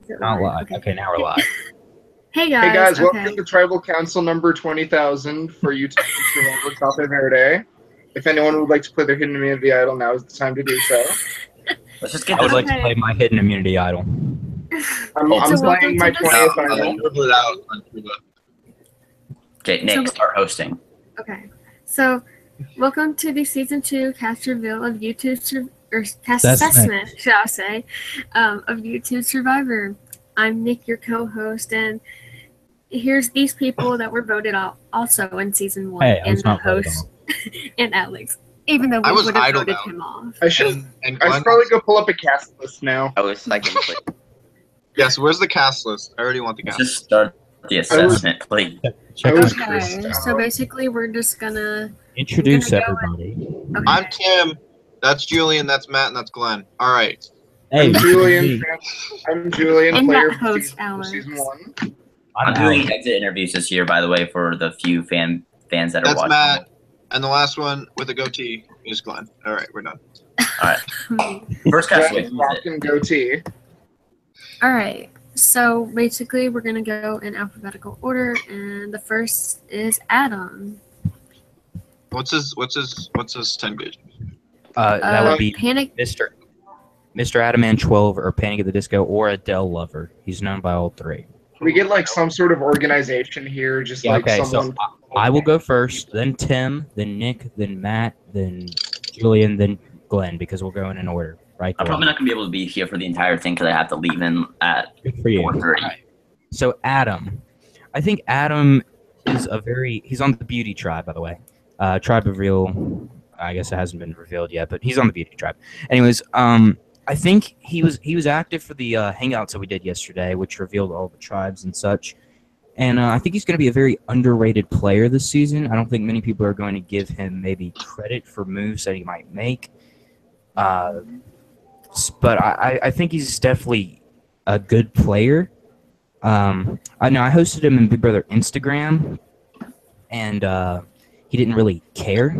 Is it Not live? live. Okay. Okay, now we're live. Hey Hey guys, guys, welcome okay. to Tribal Council number 20,000 for YouTube Survivor Cafe Verde. If anyone would like to play their hidden immunity idol, now is the time to do so. Let's just get I would this. like to Okay. play my hidden immunity idol. I'm So welcome playing my to the 20th season. idol. Dribble it out on Cuba. Okay, Nick, So- start hosting. Okay. So welcome to the season 2 cast reveal of YouTube cast Assessment. assessment, shall I say, of YouTube Survivor. I'm Nick, your co-host, and here's these people that were voted out also in season 1, Hey, I and was the not voted host and Alex. Even though I we was would have idled voted out. him off. I should probably go pull up a cast list now. I was second place. Yes, where's the cast list? I already want the Let's cast. just start the assessment, please. Check I was out. Okay, so basically we're just gonna Introduce We're gonna go everybody. okay. I'm Tim. That's Julian. That's Matt. And that's Glenn. All right. Hey, I'm this is Julian. me. I'm Julian, And player that of host, season Alex. 1. I'm doing exit interviews this year, by the way, for the few fans that are That's watching. Matt. And the last one with a goatee is Glenn. All right, we're done. First cast Red rockin' goatee. All right. So basically, we're gonna go in alphabetical order, and the first is Adam. What's his 10 gauge? That would be Panic. Mr. Adamant 12 or Panic at the Disco or Adele Lover. He's known by all three. We get like some sort of organization here, just Yeah, like okay, someone. so I will go first, then Tim, then Nick, then Matt, then Julian, then Glenn, because we'll go in an order, right? I'm probably not going to be able to be here for the entire thing because I have to leave in at Good for you. 4:30. Right. So Adam, I think Adam is he's on the Beauty Tribe, by the way. Tribe reveal, I guess it hasn't been revealed yet, but he's on the Beauty Tribe. Anyways, I think he was active for the hangouts that we did yesterday, which revealed all the tribes and such. And I think he's going to be a very underrated player this season. I don't think many people are going to give him maybe credit for moves that he might make. But I think he's definitely a good player. I know I hosted him in Big Brother Instagram, and he didn't really care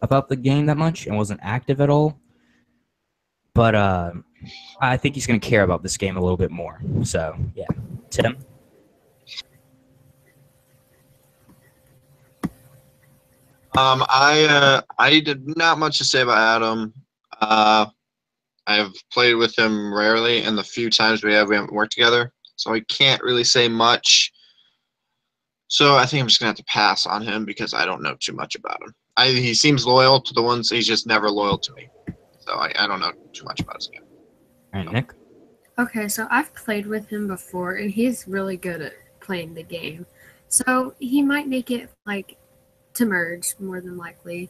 about the game that much and wasn't active at all. But I think he's going to care about this game a little bit more. So, yeah. Tim? I did not much to say about Adam. I have played with him rarely, and the few times we haven't worked together, so I can't really say much. So I think I'm just gonna have to pass on him because I don't know too much about him. He seems loyal to the ones. He's just never loyal to me. So I don't know too much about his game. All right, Nick? Okay, so I've played with him before, and he's really good at playing the game. So he might make it like to merge more than likely,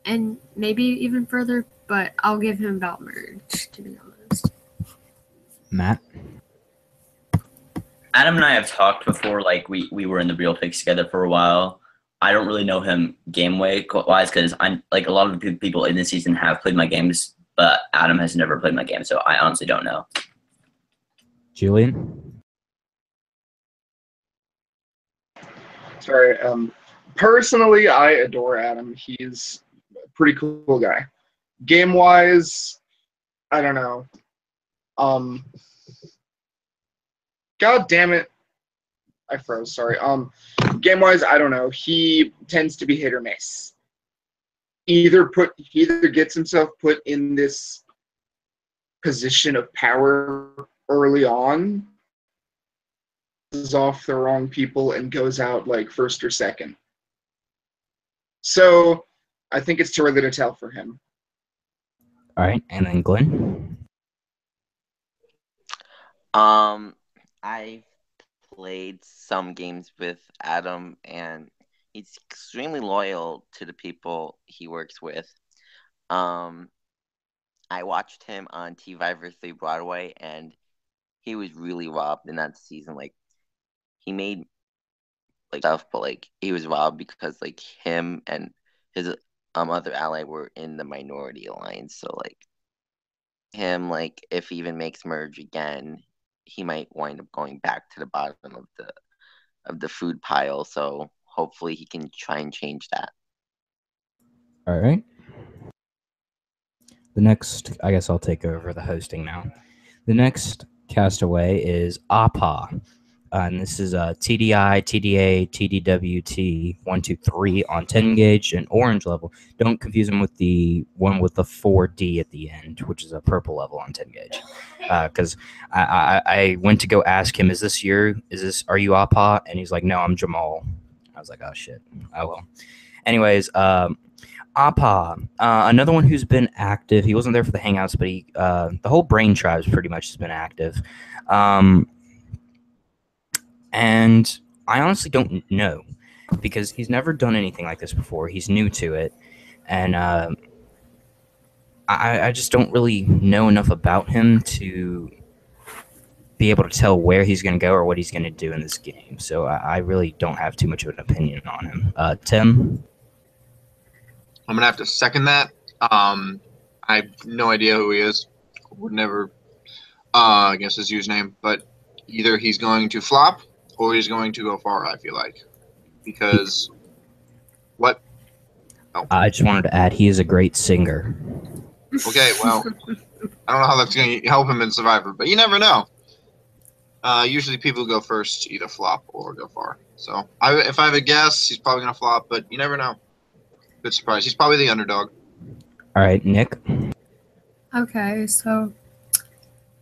and maybe even further. But I'll give him about merge, to be honest. Matt? Adam and I have talked before, like we were in the real pigs together for a while. I don't really know him game-wise because I'm like a lot of the people in this season have played my games, but Adam has never played my game, so I honestly don't know. Julian? Sorry. Personally, I adore Adam. He's a pretty cool guy. Game-wise, I don't know. God damn it. I froze, sorry. Game-wise, I don't know. He tends to be hit or miss. He either gets himself put in this position of power early on, is off the wrong people, and goes out like first or second. So I think it's too early to tell for him. All right, and then Glenn? I've played some games with Adam, and he's extremely loyal to the people he works with. I watched him on T-Viver 3 Broadway, and he was really robbed in that season. Like, he made like stuff, but like he was robbed because like him and his other ally were in the minority alliance. So like him, like if he even makes merge again, he might wind up going back to the bottom of the food pile. So hopefully he can try and change that. All right. The next, I guess I'll take over the hosting now. The next castaway is Appa. And this is TDI, TDA, TDWT 123 on 10 gauge and orange level. Don't confuse them with the one with the 4D at the end, which is a purple level on 10 gauge. Because I went to go ask him, "Is this you? Are you Appa?" And he's like, "No, I'm Jamal." I was like, "Oh shit." Oh well. Anyways, Appa, another one who's been active. He wasn't there for the hangouts, but the whole Brain Tribe's pretty much has been active. And I honestly don't know because he's never done anything like this before. He's new to it. And I just don't really know enough about him to be able to tell where he's going to go or what he's going to do in this game. So I really don't have too much of an opinion on him. Tim? I'm going to have to second that. I have no idea who he is. Would never guess his username. But either he's going to flop or he's going to go far, I feel like. Because what? Oh. I just wanted to add he is a great singer. Okay, well, I don't know how that's going to help him in Survivor, but you never know. Usually people go first to either flop or go far. So if I have a guess, he's probably going to flop, but you never know. Good surprise. He's probably the underdog. All right, Nick? Okay, so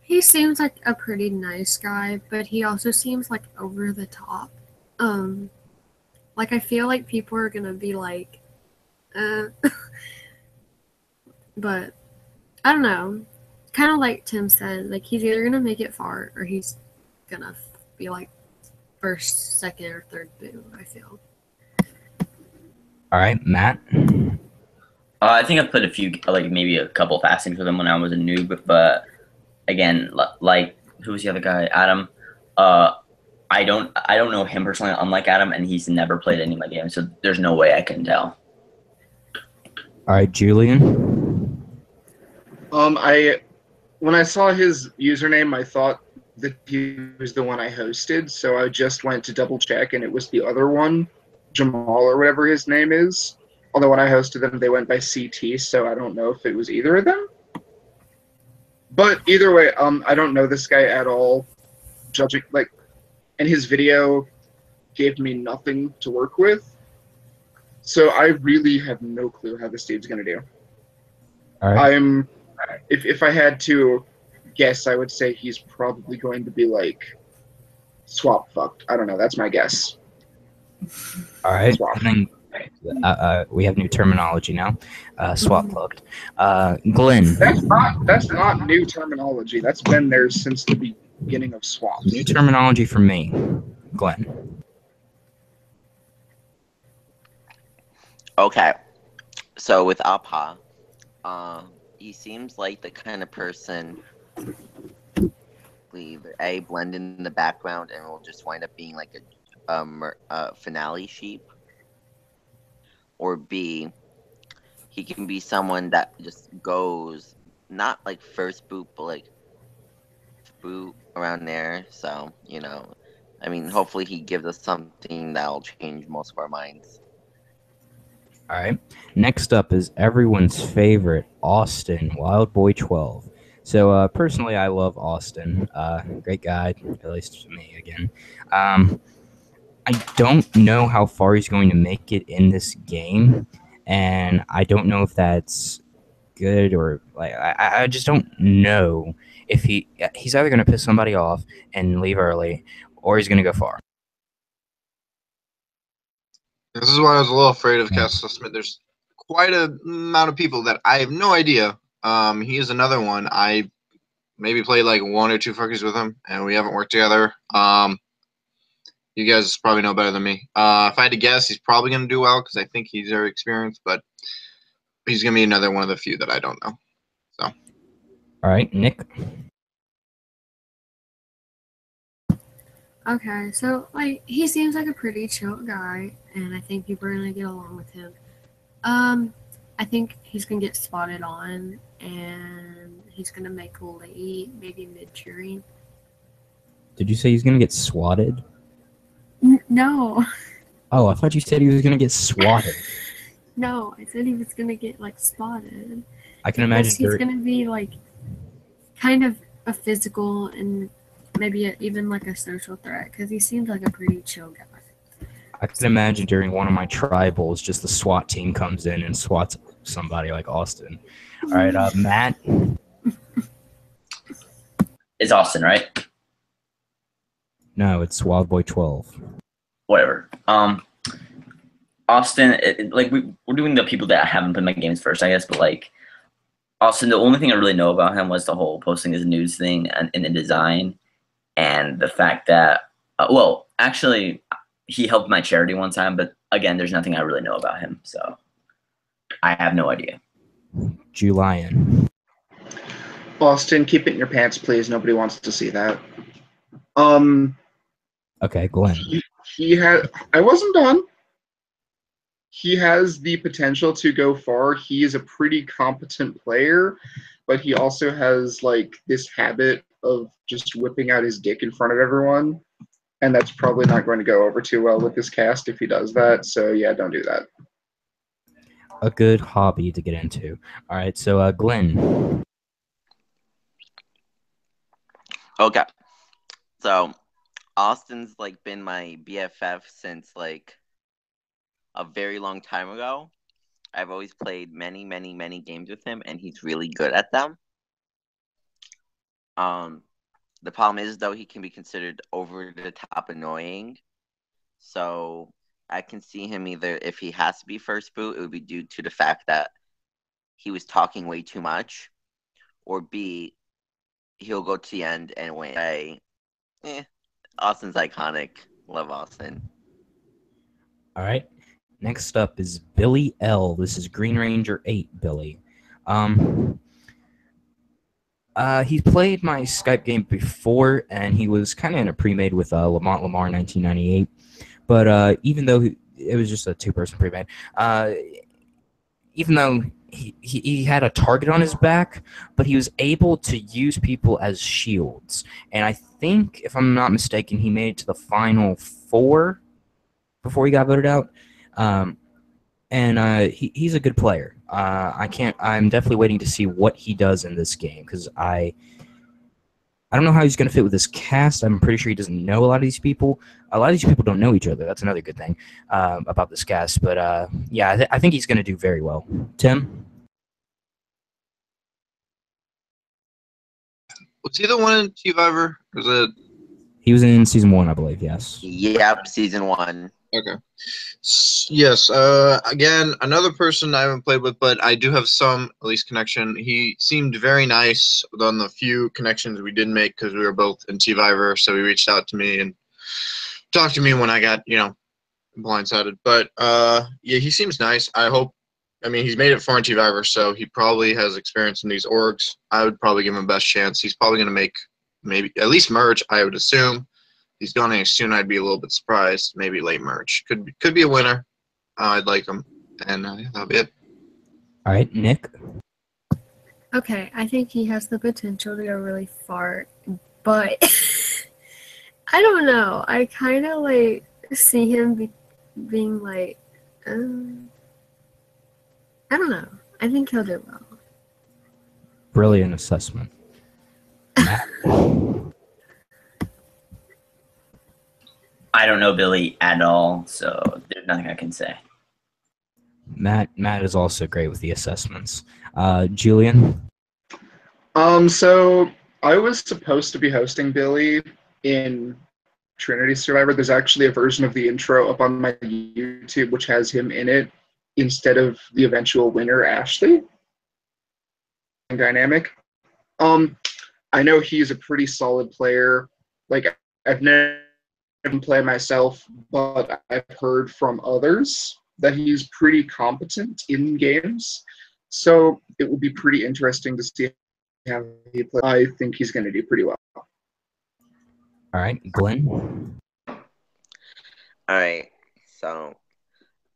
he seems like a pretty nice guy, but he also seems like over the top. Like I feel like people are gonna be like, but I don't know. Kind of like Tim said, like he's either gonna make it far or he's gonna be like first, second, or third boo. I feel. All right, Matt. I think I put a few, like maybe a couple fastings with him when I was a noob, but again, like who was the other guy? Adam. I don't know him personally, unlike Adam, and he's never played any of my games, so there's no way I can tell. All right, Julian. When I saw his username, I thought that he was the one I hosted, so I just went to double check, and it was the other one, Jamal or whatever his name is. Although when I hosted them, they went by CT, so I don't know if it was either of them. But either way, I don't know this guy at all. Judging and his video gave me nothing to work with, so I really have no clue how this dude's gonna do. All right. If I had to guess, I would say he's probably going to be like swap fucked. I don't know. That's my guess. All right. Swap. And then, we have new terminology now. Swap fucked. Glenn. That's not new terminology. That's been there since the beginning of swaps. New terminology for me. Glenn. Okay, so with Appa, he seems like the kind of person we either A, blend in the background and will just wind up being like a finale sheep, or B, he can be someone that just goes not like first boot, but like boot around there. So, you know, I mean, hopefully he gives us something that'll change most of our minds. All right. Next up is everyone's favorite, Austin, Wild Boy 12. So personally, I love Austin. Great guy, at least to me again. I don't know how far he's going to make it in this game, and I don't know if that's good or like I just don't know if he's either going to piss somebody off and leave early, or he's going to go far. This is why I was a little afraid of Castle Smith. There's quite a amount of people that I have no idea. He is another one. I maybe played like 1 or 2 fuckers with him, and we haven't worked together. You guys probably know better than me. If I had to guess, he's probably going to do well because I think he's very experienced, but he's going to be another one of the few that I don't know. So, all right, Nick. Okay, so like he seems like a pretty chill guy, and I think people are gonna get along with him. I think he's gonna get spotted on, and he's gonna make late, maybe mid jury. Did you say he's gonna get swatted? No. Oh, I thought you said he was gonna get swatted. No, I said he was gonna get like spotted. I can imagine he's gonna be like kind of a physical and maybe even like a social threat because he seems like a pretty chill guy. I can imagine during one of my tribals, just the SWAT team comes in and swats somebody like Austin. All right, Matt. It's Austin, right? No, it's Wild Boy 12. Whatever. Austin, we're doing the people that haven't played my games first, I guess. But like Austin, the only thing I really know about him was the whole posting his news thing and in the design, and the fact that actually, he helped my charity one time. But again, there's nothing I really know about him, so I have no idea. Julian. Austin, keep it in your pants, please. Nobody wants to see that. Okay, Glenn. He had. I wasn't done. He has the potential to go far. He is a pretty competent player, but he also has like this habit of just whipping out his dick in front of everyone, and that's probably not going to go over too well with this cast if he does that. So yeah, don't do that. A good hobby to get into. All right, so Glenn. Okay. So Austin's like been my BFF since like a very long time ago. I've always played many, many, many games with him, and he's really good at them. The problem is, though, he can be considered over the top annoying. So I can see him either, if he has to be first boot, it would be due to the fact that he was talking way too much, or B, he'll go to the end and win. Austin's iconic. Love Austin. All right. Next up is Billy L. This is Green Ranger 8, Billy. He played my Skype game before, and he was kind of in a pre-made with Lamont Lamar in 1998. But even though it was just a two-person pre-made, even though he had a target on his back, but he was able to use people as shields. And I think, if I'm not mistaken, he made it to the final 4 before he got voted out. He's a good player. I'm definitely waiting to see what he does in this game because I don't know how he's going to fit with this cast. I'm pretty sure he doesn't know a lot of these people. A lot of these people don't know each other. That's another good thing about this cast. But yeah, I think he's going to do very well. Tim? Was he the one in Survivor? Was it? He was in season 1, I believe. Yes. Yep, season 1. Okay. Yes. Again, another person I haven't played with, but I do have some, at least, connection. He seemed very nice on the few connections we did make because we were both in Survivor. So he reached out to me and talked to me when I got, blindsided. But yeah, he seems nice. He's made it far in Survivor, so he probably has experience in these orgs. I would probably give him best chance. He's probably going to make maybe at least merge, I would assume. He's going soon. I'd be a little bit surprised. Maybe late merge. Could be a winner. I'd like him, and that'll be it. All right, Nick. Okay, I think he has the potential to go really far, but I don't know. I kind of like see him being like, I don't know. I think he'll do well. Brilliant assessment. Matt. I don't know Billy at all, so there's nothing I can say. Matt is also great with the assessments. Julian? So I was supposed to be hosting Billy in Trinity Survivor. There's actually a version of the intro up on my YouTube which has him in it instead of the eventual winner, Ashley. Dynamic. I know he's a pretty solid player. Like, I've never played myself, but I've heard from others that he's pretty competent in games. So it would be pretty interesting to see how he plays. I think he's going to do pretty well. All right, Glenn? All right, so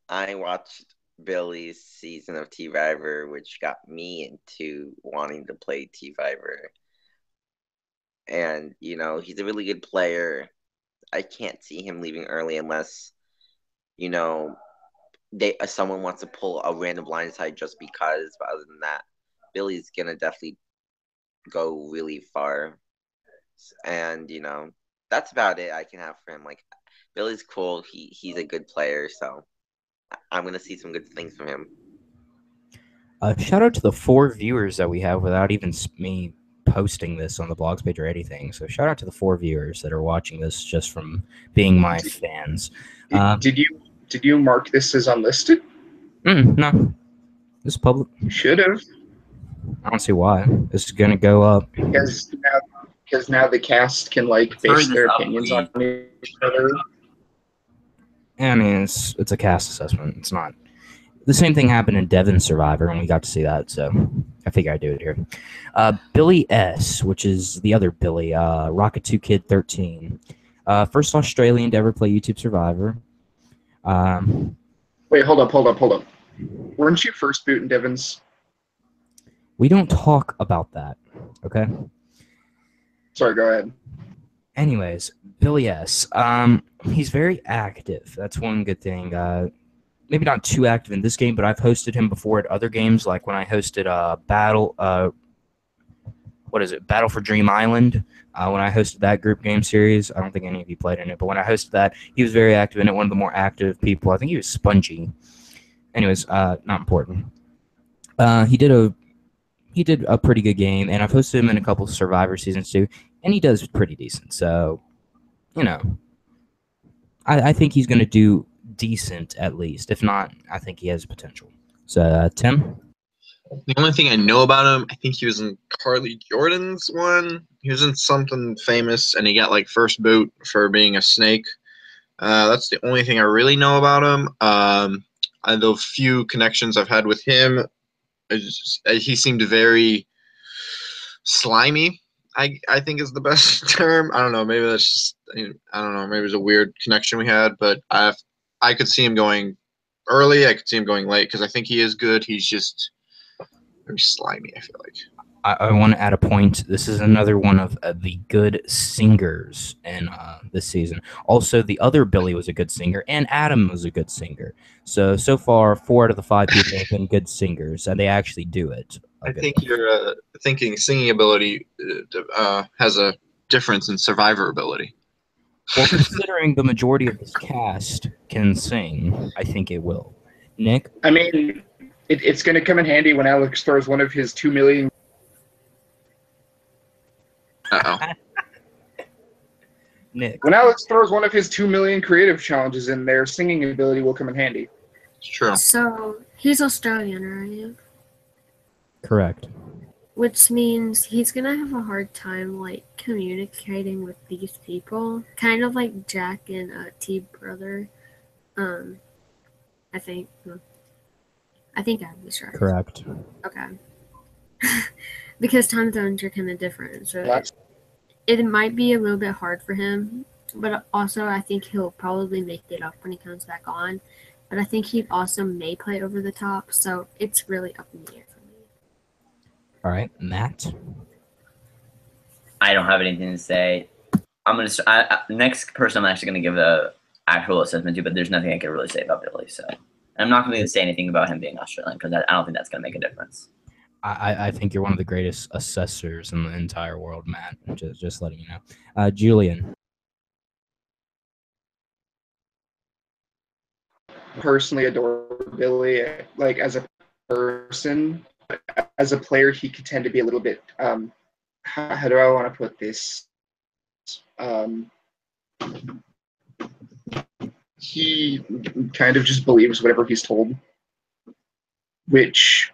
I watched Billy's season of T-Viver, which got me into wanting to play T-Viver. And, he's a really good player. I can't see him leaving early unless, someone wants to pull a random blindside just because. But other than that, Billy's going to definitely go really far. And that's about it I can have for him. Like, Billy's cool. He's a good player, so I'm gonna see some good things from him. Shout out to the 4 viewers that we have without even me posting this on the blogs page or anything. So shout out to the 4 viewers that are watching this just from being my fans. Did you mark this as unlisted? No, this is public. You should have. I don't see why. This is gonna go up Because now the cast can like base their opinions on each other. I mean, it's a cast assessment. It's not. The same thing happened in Devin's Survivor, and we got to see that, so I figure I'd do it here. Billy S., which is the other Billy, Rocket2 Kid 13. First Australian to ever play YouTube Survivor. Wait, hold up. Weren't you first boot in Devin's? We don't talk about that, okay? Sorry, go ahead. Anyways, Billy S. He's very active. That's one good thing. Maybe not too active in this game, but I've hosted him before at other games, like when I hosted Battle for Dream Island. When I hosted that group game series, I don't think any of you played in it, but when I hosted that, he was very active in it, one of the more active people. I think he was spongy. Anyways, not important. He did a pretty good game, and I've hosted him in a couple Survivor seasons too, and he does pretty decent. So, I think he's going to do decent at least. If not, I think he has potential. So, Tim? The only thing I know about him, I think he was in Carly Jordan's one. He was in something famous, and he got like first boot for being a snake. That's the only thing I really know about him. The few connections I've had with him, he seemed very slimy. I think is the best term. I don't know. Maybe that's just, I don't know. Maybe it was a weird connection we had, but I could see him going early. I could see him going late because I think he is good. He's just very slimy, I feel like. I want to add a point. This is another one of the good singers in this season. Also, the other Billy was a good singer, and Adam was a good singer. So far, 4 out of the 5 people have been good singers, and they actually do it. I think you're thinking singing ability has a difference in survivor ability. Well, considering the majority of this cast can sing, I think it will. Nick? I mean, it's going to come in handy when Alex throws one of his 2 million. Nick. When Alex throws one of his 2 million creative challenges in there, singing ability will come in handy. It's true. So he's Australian, right? Correct. Which means he's gonna have a hard time like communicating with these people, kind of like Jack and T brother. I think I have this right. Correct. Okay. Because time zones are kind of different, so That's it might be a little bit hard for him. But also, I think he'll probably make it up when he comes back on. But I think he also may play over the top, so it's really up in the air for me. All right, Matt. I don't have anything to say. I'm gonna next person I'm actually gonna give the actual assessment to, but there's nothing I can really say about Billy. So I'm not gonna say anything about him being Australian because I don't think that's gonna make a difference. I think you're one of the greatest assessors in the entire world, Matt. Just letting you know. Julian. personally adore Billy, like as a person. As a player, he could tend to be a little bit, how do I want to put this? He kind of just believes whatever he's told, which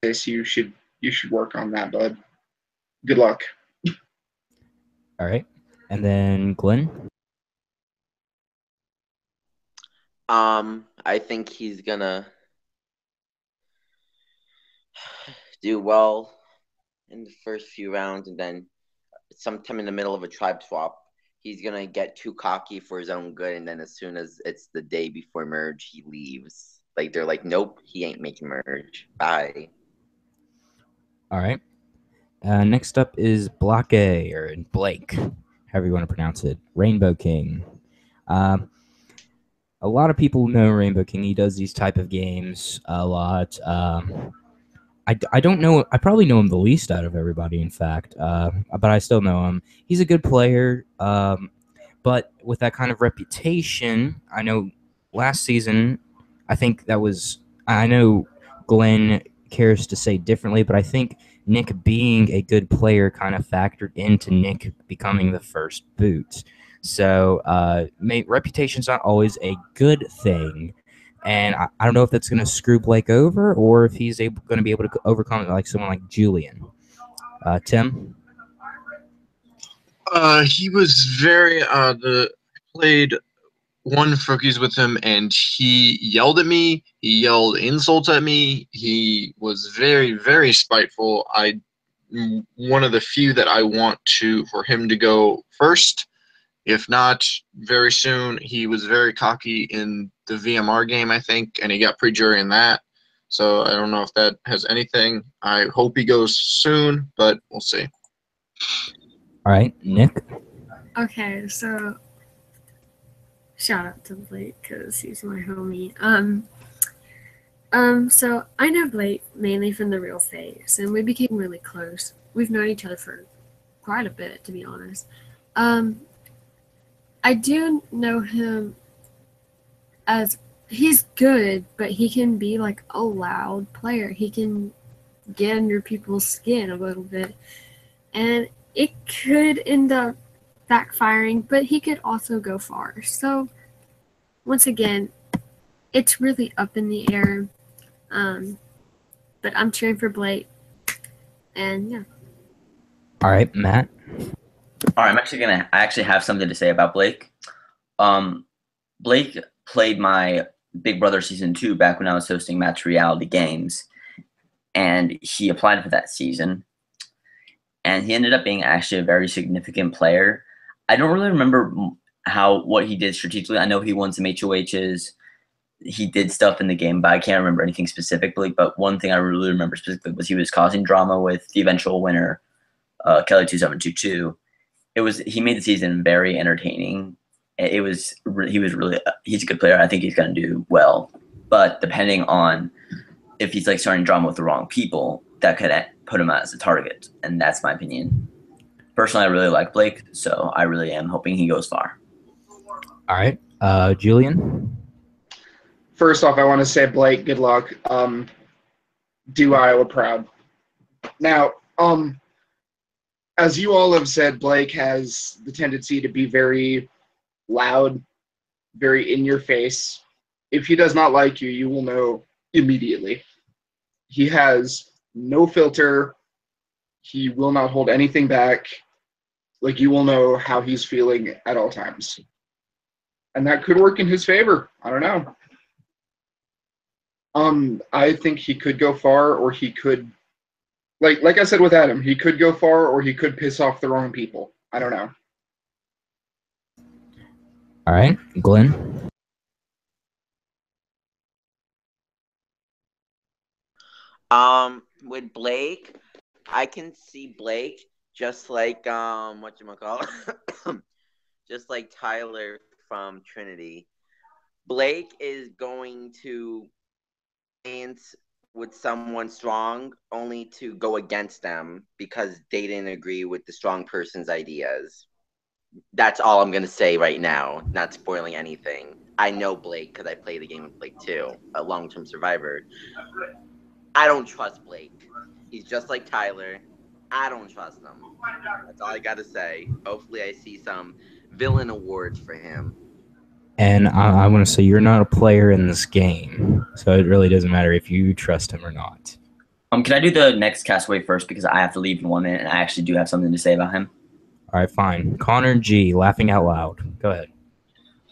you should work on that, bud. Good luck. All right. And then Glenn. I think he's gonna do well in the first few rounds, and then sometime in the middle of a tribe swap, he's gonna get too cocky for his own good, and then as soon as it's the day before merge, he leaves. Like they're like, nope, he ain't making merge. Bye. All right. Next up is Blake, or Blake, however you want to pronounce it. Rainbow King. A lot of people know Rainbow King. He does these type of games a lot. I don't know. I probably know him the least out of everybody, in fact. But I still know him. He's a good player. But with that kind of reputation, I know last season, I think that was. I know Glenn cares to say differently, but I think Nick being a good player kind of factored into Nick becoming the first boot. So reputation's not always a good thing. And I don't know if that's going to screw Blake over or if he's going to be able to overcome it like someone like Julian. Tim? He was very played one Frookies with him, and he yelled at me. He yelled insults at me. He was very, very spiteful. One of the few that I want for him to go first. If not, very soon. He was very cocky in the VMR game, I think, and he got pre-jury in that. So I don't know if that has anything. I hope he goes soon, but we'll see. All right, Nick? Okay, so shout out to Blake because he's my homie. So I know Blake mainly from the real phase, and we became really close. We've known each other for quite a bit, to be honest. I do know him as he's good, but he can be like a loud player. He can get under people's skin a little bit, and it could end up backfiring, but he could also go far. So once again, it's really up in the air. But I'm cheering for Blake, and yeah. All right, Matt? All right, I actually have something to say about Blake. Blake played my Big Brother Season 2 back when I was hosting Match Reality Games, and he applied for that season, and he ended up being actually a very significant player. I don't really remember what he did strategically. I know he won some HOHs. He did stuff in the game, but I can't remember anything specifically. But one thing I really remember specifically was he was causing drama with the eventual winner, Kelly2722. He made the season very entertaining. He's a good player. I think he's going to do well, but depending on if he's like starting drama with the wrong people, that could put him as a target. And that's my opinion. Personally, I really like Blake, so I really am hoping he goes far. All right, Julian? First off, I want to say, Blake, good luck. Do Iowa proud. Now, as you all have said, Blake has the tendency to be very loud, very in your face. If he does not like you, you will know immediately. He has no filter. He will not hold anything back. Like, you will know how he's feeling at all times. And that could work in his favor. I don't know. I think he could go far, or he could, like I said with Adam, he could go far, or he could piss off the wrong people. I don't know. All right, Glenn? With Blake, I can see Blake just like just like Tyler from Trinity. Blake is going to dance with someone strong only to go against them because they didn't agree with the strong person's ideas. That's all I'm going to say right now, not spoiling anything. I know Blake because I play the game with Blake too, a long-term survivor. I don't trust Blake. He's just like Tyler. I don't trust him. That's all I got to say. Hopefully I see some villain awards for him. And I want to say you're not a player in this game, so it really doesn't matter if you trust him or not. Can I do the next castaway first because I have to leave in 1 minute and I actually do have something to say about him? All right, fine. Connor G, laughing out loud. Go ahead.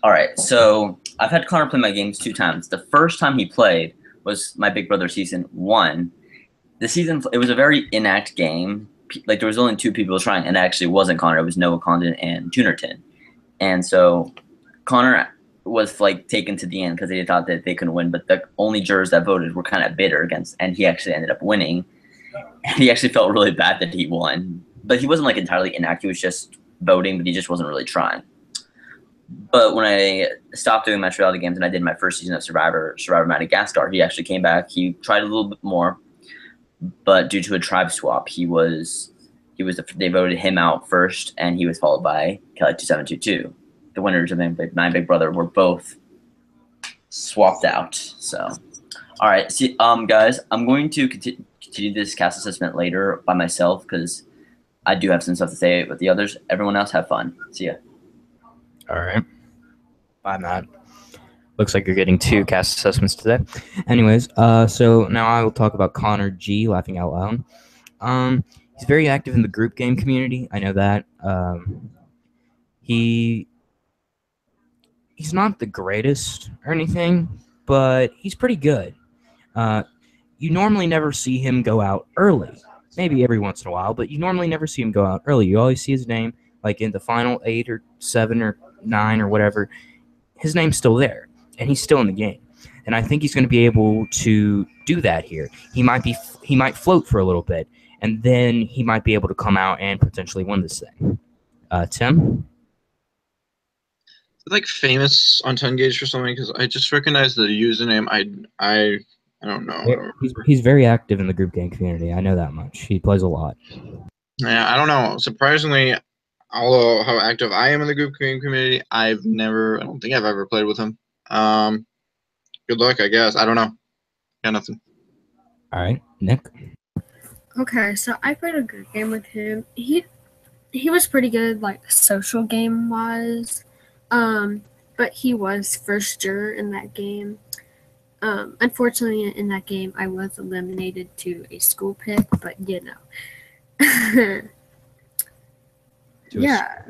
All right, so I've had Connor play my games 2 times. The first time he played was my Big Brother Season 1. The season, it was a very inact game. Like, there was only 2 people trying, and it actually wasn't Connor. It was Noah Condon and Tunerton. And so Connor was, like, taken to the end because they thought that they couldn't win, but the only jurors that voted were kind of bitter against, and he actually ended up winning. And he actually felt really bad that he won. But he wasn't, like, entirely inact. He was just voting, but he just wasn't really trying. But when I stopped doing Match Reality Games and I did my first season of Survivor Madagascar, he actually came back. He tried a little bit more. but due to a tribe swap, they voted him out first, and he was followed by Kelly2722. The winners of Nine Big Brother were both swapped out. So, all right, see, guys, I'm going to continue this cast assessment later by myself because I do have some stuff to say with the others. Everyone else, have fun. See ya. All right. Bye, Matt. Looks like you're getting 2 cast assessments today. Anyways, so now I will talk about Connor G, laughing out loud. He's very active in the group game community. I know that. He's not the greatest or anything, but he's pretty good. You normally never see him go out early. Maybe every once in a while, but you normally never see him go out early. You always see his name like in the final 8 or 7 or 9 or whatever. His name's still there, and he's still in the game. And I think he's going to be able to do that here. He might float for a little bit, and then he might be able to come out and potentially win this thing. Tim? Like famous on 10 gauge or something, because I just recognize the username. I don't know. He's very active in the group game community. I know that much. He plays a lot. Yeah, I don't know. Surprisingly, although how active I am in the group game community, I don't think I've ever played with him. Good luck, I guess. I don't know. Got nothing. All right, Nick. Okay, so I played a good game with him. He was pretty good, like social game wise. But he was first juror in that game. Unfortunately, in that game, I was eliminated to a school pick, but you know. Yeah.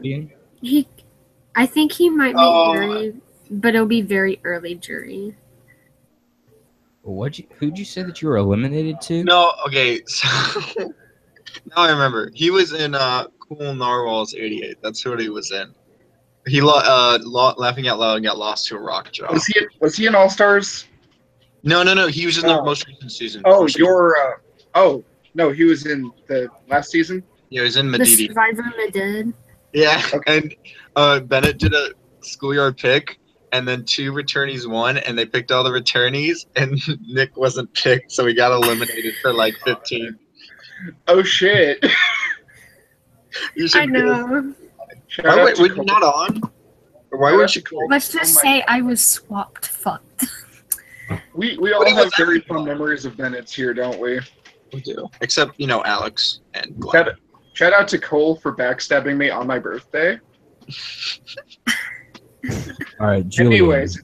I think he might make jury, but it'll be very early jury. Who'd you say that you were eliminated to? No, okay. So now I remember. He was in Cool Narwhal's 88. That's what he was in. He laughing out loud and got lost to a rock job. Was he in All Stars? No. He was just in the most recent season. Oh, no, he was in the last season. Yeah, he was in The Medidi. Survivor Medid. Yeah, and Bennett did a schoolyard pick, and then 2 returnees won, and they picked all the returnees, and Nick wasn't picked, so he got eliminated for like 15. Oh shit! I know. Why were you not on? Or why weren't you cool? Let's just say I was swapped fucked. We all have very fun memories of Bennett's here, don't we? We do. Except, Alex and Glenn. Shout out to Cole for backstabbing me on my birthday. All right, Julian. Anyways,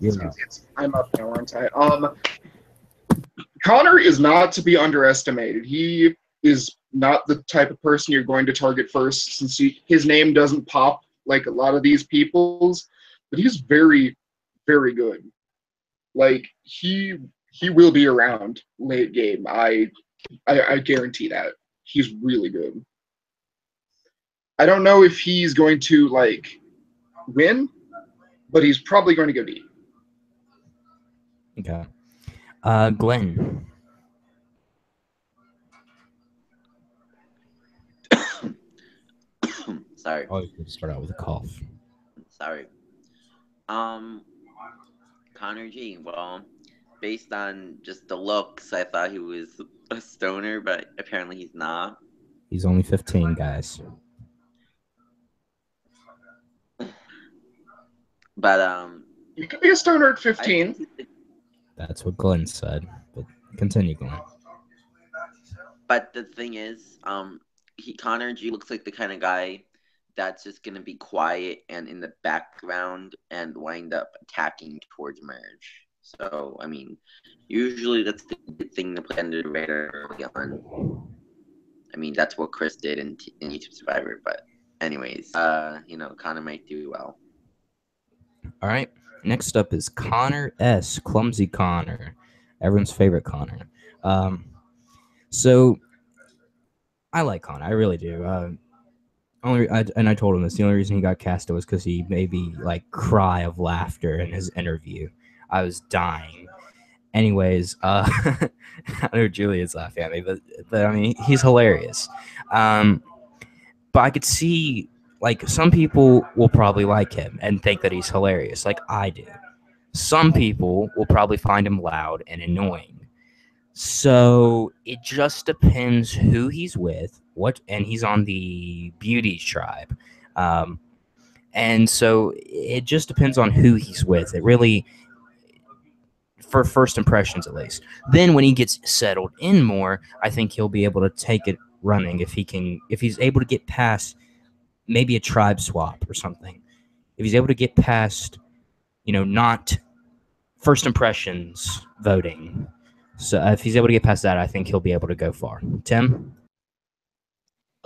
I'm up now, aren't I? Connor is not to be underestimated. He is not the type of person you're going to target first, since his name doesn't pop like a lot of these people's, but he's very, very good. Like, he will be around late game. I guarantee that. He's really good. I don't know if he's going to, like, win, but he's probably going to go deep. Okay. Glenn. Sorry. Always good to start out with a cough. Sorry. Connor G. Well, based on just the looks, I thought he was a stoner, but apparently he's not. He's only 15, guys. But You could be a stoner at 15. That's what Glenn said. But continue, Glenn. But the thing is, Connor G looks like the kind of guy that's just gonna be quiet and in the background and wind up attacking towards merge. So I mean, usually that's the good thing to play under the radar early on. I mean, that's what Chris did in YouTube Survivor. But anyways, Connor might do well. All right. Next up is Connor S. Clumsy Connor. Everyone's favorite Connor. So I like Connor. I really do. I told him this. The only reason he got casted was because he made me like cry of laughter in his interview. I was dying. Anyways, I know Julia's laughing at me, but I mean he's hilarious. But I could see like some people will probably like him and think that he's hilarious, like I do. Some people will probably find him loud and annoying. So it just depends who he's with, and he's on the beauty tribe. Um, and so it just depends on who he's with. It really, for first impressions at least. Then when he gets settled in more, I think he'll be able to take it running if he's able to get past maybe a tribe swap or something. If he's able to get past, not first impressions voting. So if he's able to get past that, I think he'll be able to go far. Tim?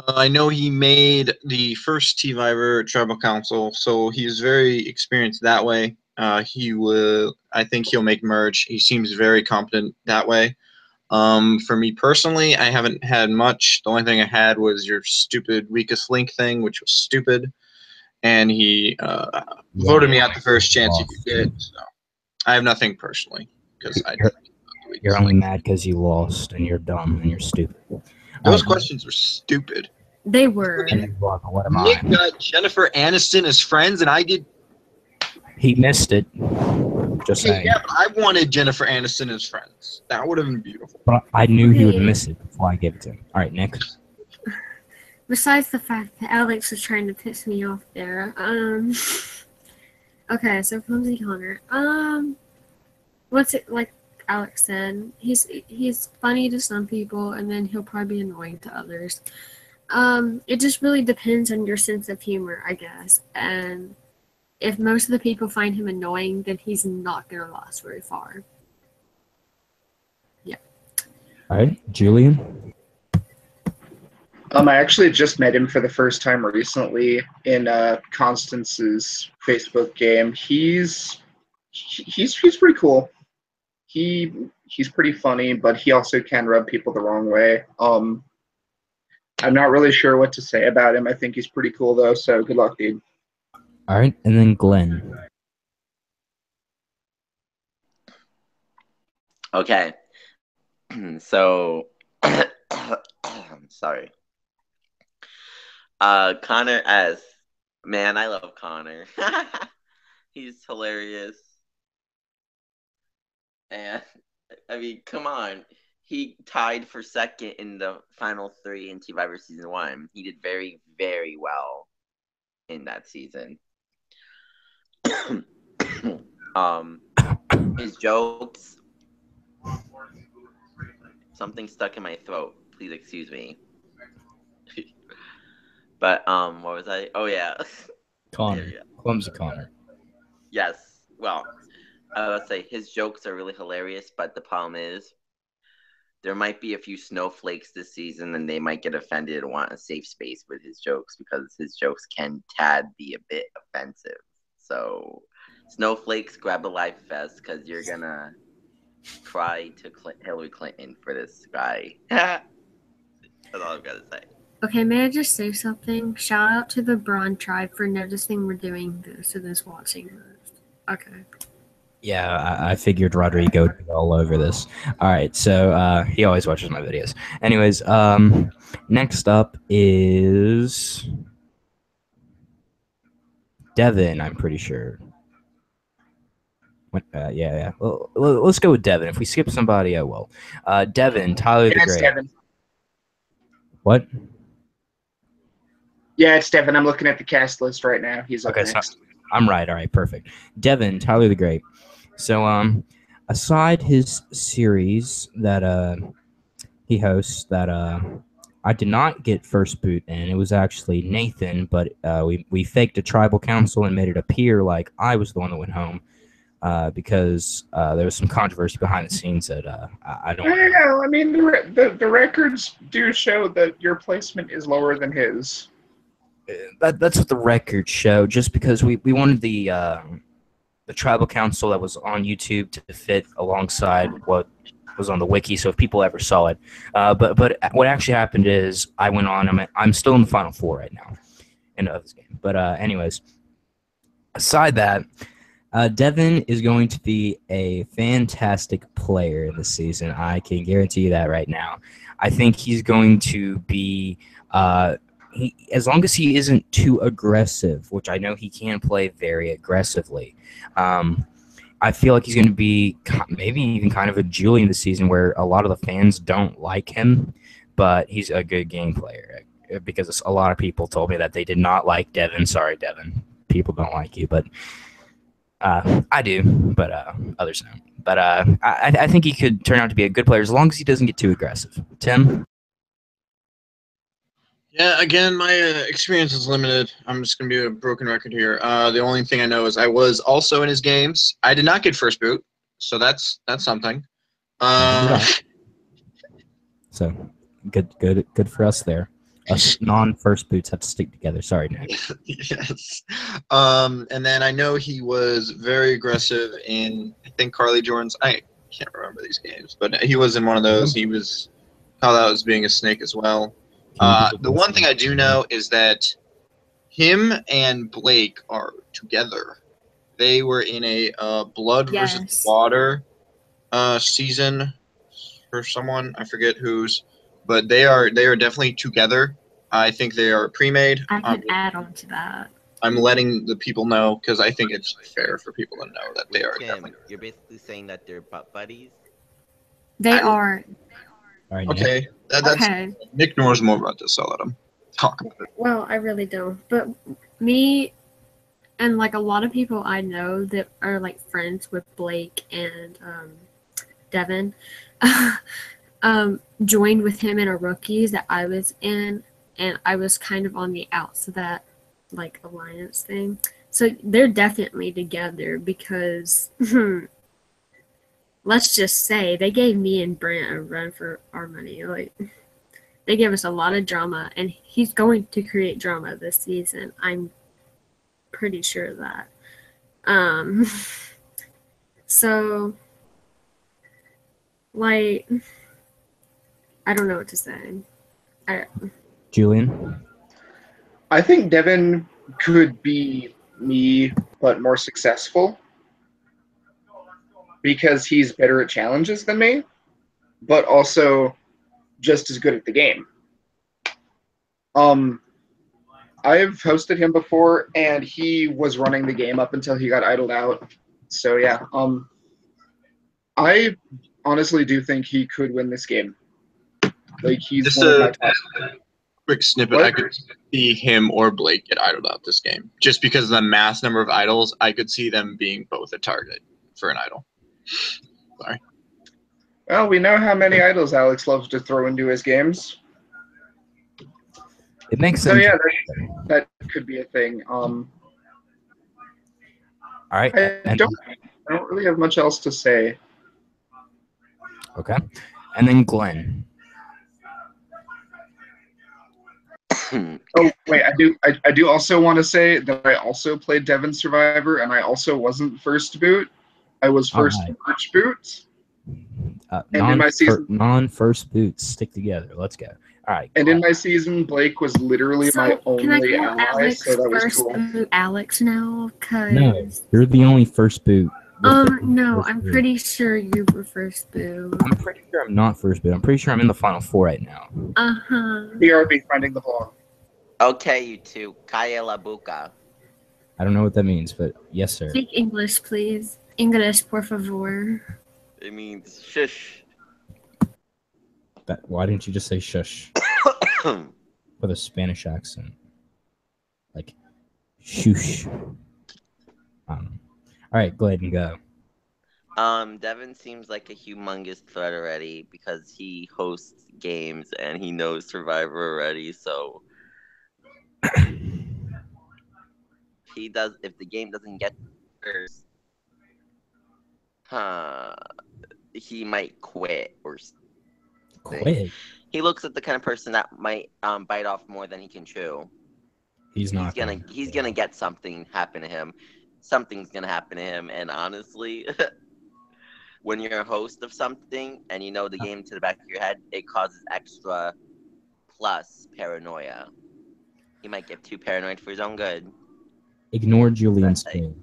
I know he made the first T-Viver Tribal Council, so he's very experienced that way. I think he'll make merge. He seems very competent that way. For me personally, I haven't had much. The only thing I had was your stupid weakest link thing, which was stupid. And he voted me out the first chance he could get. So I have nothing personally because I don't think about the weakest You're only link. mad because you lost and you're dumb and you're stupid. Those questions were stupid. They were. What am Nick I? got Jennifer Aniston as friends, and I did. He missed it. Just Hey, saying. yeah, but I wanted Jennifer Aniston as friends. That would have been beautiful. But I knew he would Okay. miss it before I gave it to him. All right, Nick. Besides the fact that Alex was trying to piss me off there, okay, so Clumsy Connor, what's it like? Alex said he's funny to some people, and then he'll probably be annoying to others. It just really depends on your sense of humor, I guess. And if most of the people find him annoying, then he's not gonna last very far. All right, Julian. I actually just met him for the first time recently in Constance's Facebook game. He's pretty cool. He's pretty funny, but he also can rub people the wrong way. I'm not really sure what to say about him. I think he's pretty cool though. So good luck, dude. All right, and then Glenn. Okay. So, sorry. Connor S. Man, I love Connor. He's hilarious. And, I mean, come on. He tied for second in the final 3 in T-Viver Season 1. He did very, very well in that season. His jokes... Something stuck in my throat. Please excuse me. But what was I? Oh yeah. Connor. Clumsy Connor. Yes. Well, I would say his jokes are really hilarious, but the problem is there might be a few snowflakes this season, and they might get offended and want a safe space with his jokes because his jokes can be a bit offensive. So, snowflakes, grab a life vest because you're gonna cry to Hillary Clinton for this guy. That's all I've got to say. Okay, may I just say something? Shout out to the Braun tribe for noticing we're doing this and is watching this. Okay. Yeah, I figured Rodrigo would be all over this. All right, so he always watches my videos. Anyways, next up is Devin, I'm pretty sure. Yeah. Well, let's go with Devin. If we skip somebody, oh well. Devin, Tyler the Yeah, it's Great. Devin. What? Yeah, it's Devin. I'm looking at the cast list right now. He's up Okay, next. so I'm right. All right, perfect. Devin, Tyler the Great. So, aside his series that he hosts, that I did not get first boot in. It was actually Nathan, but we faked a tribal council and made it appear like I was the one that went home because there was some controversy behind the scenes that I don't. Yeah, I mean the records do show that your placement is lower than his. That's what the records show. Just because we wanted the tribal council that was on YouTube to fit alongside what was on the wiki, so if people ever saw it. But what actually happened is I went on. I'm still in the final 4 right now in this game. But anyways, aside that, Devin is going to be a fantastic player in this season. I can guarantee you that right now. I think he's going to be. As long as he isn't too aggressive, which I know he can play very aggressively, I feel like he's going to be maybe even kind of a Julian this season, where a lot of the fans don't like him, but he's a good game player. Because a lot of people told me that they did not like Devin. Sorry, Devin. People don't like you, but I do. But others don't. But I think he could turn out to be a good player as long as he doesn't get too aggressive. Tim? Yeah, again, my experience is limited. I'm just going to be a broken record here. The only thing I know is I was also in his games. I did not get first boot, so that's something. So good for us there. Us non-first boots have to stick together. Sorry, Nick. Yes. And then I know he was very aggressive in, I think, Carly Jordan's. I can't remember these games, but he was in one of those. He was called out as being a snake as well. The one thing I do know is that him and Blake are together. They were in a blood versus water season for someone. I forget whose, but they are definitely together. I think they are pre-made. I can add on to that. I'm letting the people know because I think it's fair for people to know that they are. Tim, you're basically saying that they're butt buddies? They are. All right, okay. Okay. Nick knows more about this, so I'll let him talk about it. Well, I really don't. But me and like a lot of people I know that are like friends with Blake and Devin joined with him in a rookies that I was in, and I was kind of on the outs of that like alliance thing. So they're definitely together because let's just say they gave me and Brent a run for our money. Like they gave us a lot of drama, and he's going to create drama this season. I'm pretty sure of that. So like I don't know what to say. Julian? I think Devin could be me, but more successful because he's better at challenges than me, but also just as good at the game. I've hosted him before, and he was running the game up until he got idled out. So yeah, I honestly do think he could win this game. Like he's Just one of my top. Quick snippet. What? I could see him or Blake get idled out this game. Just because of the mass number of idols, I could see them being both a target for an idol. Sorry. Well, we know how many idols Alex loves to throw into his games. It makes So sense. yeah, that could be a thing. All right. I don't really have much else to say. Okay. And then Glenn. Oh wait, I do also want to say that I also played Devon Survivor, and I also wasn't first boot. I was first March boot. And in my season, non-first boots stick together. Let's go. All right. And in my season, Blake was literally my only ally, Alex so that was first cool. boot Alex now? Cause No, you're the only first boot. No, I'm pretty sure you were first boot. I'm pretty sure I'm not first boot. I'm pretty sure I'm in the final four right now. BRB finding the ball. Okay, you two. Kaya la buka. I don't know what that means, but yes, sir. Speak English, please. English, por favor. It means shush. Why didn't you just say shush with a Spanish accent? Like, shoosh. All right, go ahead and go. Devin seems like a humongous threat already because he hosts games and he knows Survivor already. So if the game doesn't get first, he might quit or something. Quit. He looks like the kind of person that might bite off more than he can chew. He's gonna get something happen to him. Something's gonna happen to him, and honestly, when you're a host of something and you know the game to the back of your head, it causes extra plus paranoia. He might get too paranoid for his own good. Ignore Julian's thing.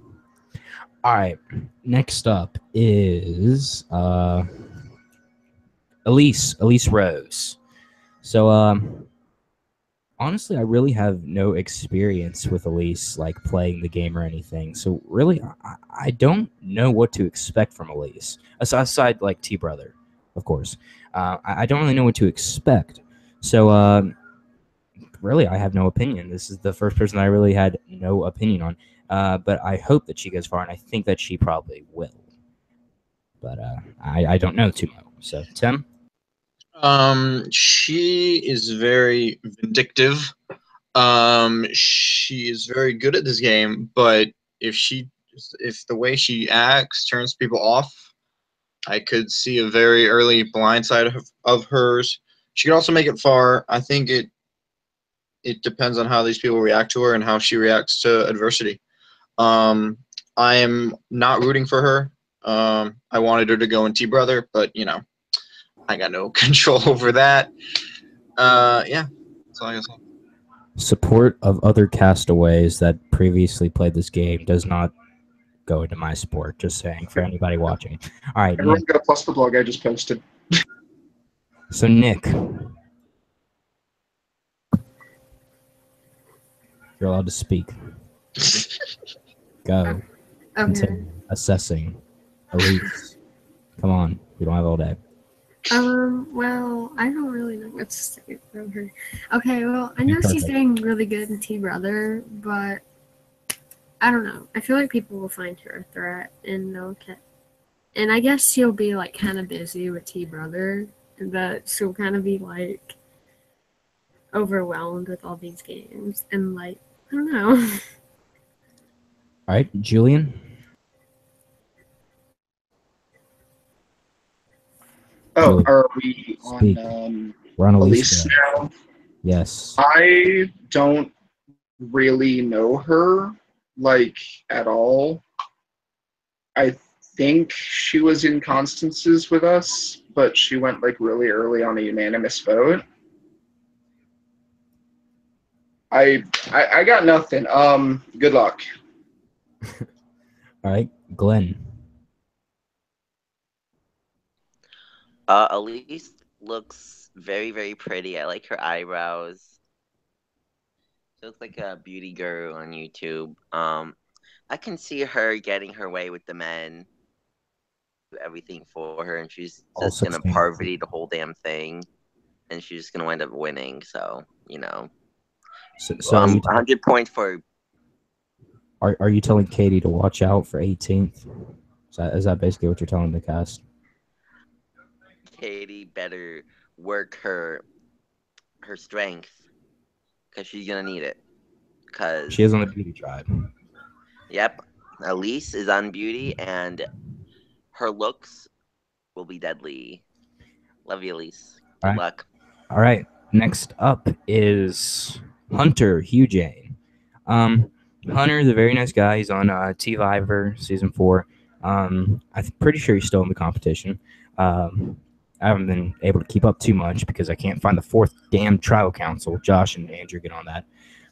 All right, next up is Elise Rose. So on honestly, I really have no experience with Elise, like playing the game or anything. So really, I don't know what to expect from Elise. Aside like T Brother, of course, I don't really know what to expect. So really, I have no opinion. This is the first person I really had no opinion on. But I hope that she goes far, and I think that she probably will. But I don't know too much. So Tim. She is very vindictive. She is very good at this game, but if the way she acts turns people off, I could see a very early blind side of hers. She could also make it far. I think it depends on how these people react to her and how she reacts to adversity. Um, I am not rooting for her. I wanted her to go in T Brother, but I got no control over that. Yeah, that's all I gotta say. Support of other castaways that previously played this game does not go into my sport. Just saying for anybody watching. All right, Everyone Nick. go plus the blog I just posted. So Nick, you're allowed to speak. Go. Okay. Continue assessing. Elise. Come on, we don't have all day. Well, I don't really know what to say from her. Okay, well, I know she's doing really good in T Brother, but I don't know. I feel like people will find her a threat, and and I guess she'll be like kind of busy with T Brother, but she'll kind of be like overwhelmed with all these games, and like I don't know. All right, Julian. Oh, Julian, are we speak. on We're on Elise Elise now? Yes. I don't really know her, like, at all. I think she was in Constance's with us, but she went, like, really early on a unanimous vote. I got nothing. Good luck. All right, Glenn. Elise looks very, very pretty. I like her eyebrows. She looks like a beauty guru on YouTube. I can see her getting her way with the men, do everything for her, and she's just Also gonna stands. parvati the whole damn thing, and she's just gonna wind up winning. So So are you 100 points for. are you telling Katie to watch out for 18th? Is that basically what you're telling the cast? Katie better work her strength because she's gonna need it. Cause She is on the beauty tribe. yep, Elise is on beauty, and her looks will be deadly. Love you, Elise. Good All right. luck. All right. Next up is Hunter Hugh. Hunter, the very nice guy. He's on T-Viver Season 4. I'm pretty sure he's still in the competition. I haven't been able to keep up too much because I can't find the 4th damn trial council. Josh and Andrew get on that.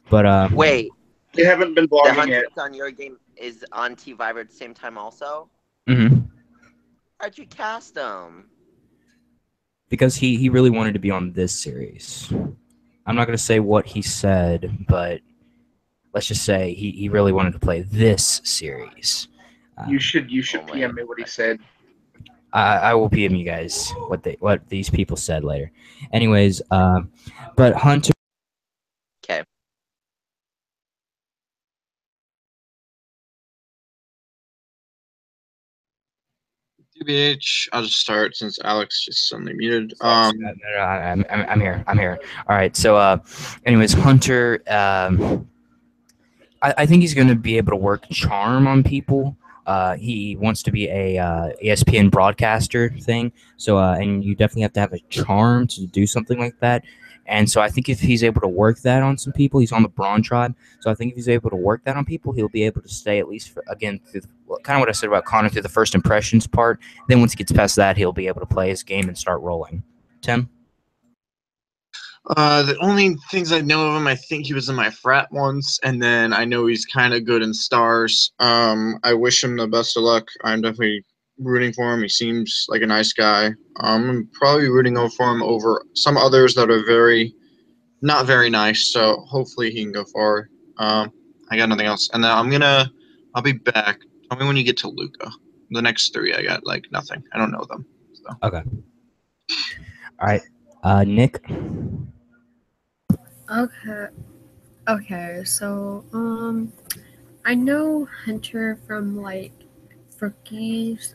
But Wait, They haven't been the blogging hunter it. that's on your game is on T-Viver at the same time also? Mm-hmm. How'd you cast him? Because he really wanted to be on this series. I'm not going to say what he said, but let's just say he really wanted to play this series. You should Oh my PM me what he said. I will PM you guys what these people said later. Anyways, but Hunter. Okay. TBH, I'll just start since Alex just suddenly muted. No, I'm here. I'm here. All right. So, anyways, Hunter. I think he's going to be able to work charm on people. He wants to be a ESPN broadcaster thing. So, and you definitely have to have a charm to do something like that. And so I think if he's able to work that on some people, he's on the Braun tribe. So I think if he's able to work that on people, he'll be able to stay at least, kind of what I said about Connor through the first impressions part. Then once he gets past that, he'll be able to play his game and start rolling. Tim? The only things I know of him, I think he was in my frat once, and then I know he's kind of good in stars. I wish him the best of luck. I'm definitely rooting for him. He seems like a nice guy. I'm probably rooting for him over some others that are very not very nice. So hopefully he can go far. I got nothing else, and then I'll be back. Tell me when you get to Luca. The next three, I got like nothing. I don't know them. So. Okay. All right. Nick. Okay. Okay, so I know Hunter from like Frookies.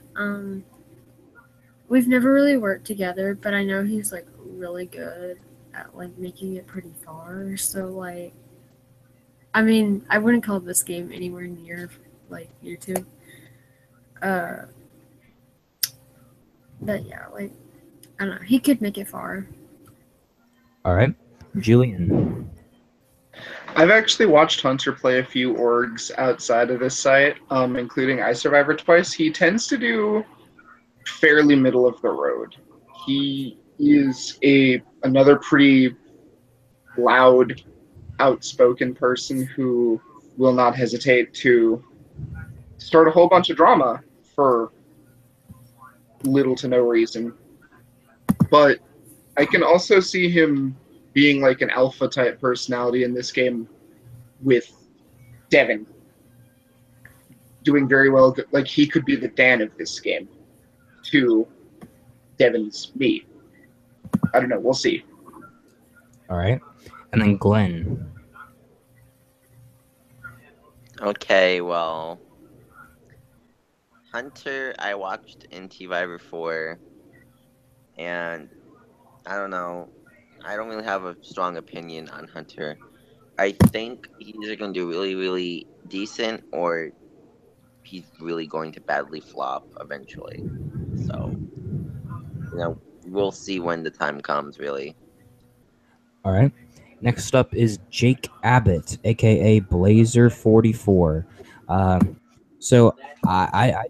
We've never really worked together, but I know he's like really good at like making it pretty far. So like, I mean, I wouldn't call this game anywhere near like YouTube. But yeah, like I don't know, he could make it far. All right. Julian. I've actually watched Hunter play a few orgs outside of this site, including iSurvivor twice. He tends to do fairly middle of the road. He is another pretty loud, outspoken person who will not hesitate to start a whole bunch of drama for little to no reason. But I can also see him being like an alpha type personality in this game with Devin doing very well. Like he could be the Dan of this game to Devin's me. I don't know. We'll see. All right. And then Glenn. Okay, well, Hunter, I watched in T-Viber 4, and I don't know. I don't really have a strong opinion on Hunter. I think he's either going to do really, really decent, or he's really going to badly flop eventually. So, we'll see when the time comes, really. All right. Next up is Jake Abbott, aka Blazer44. So I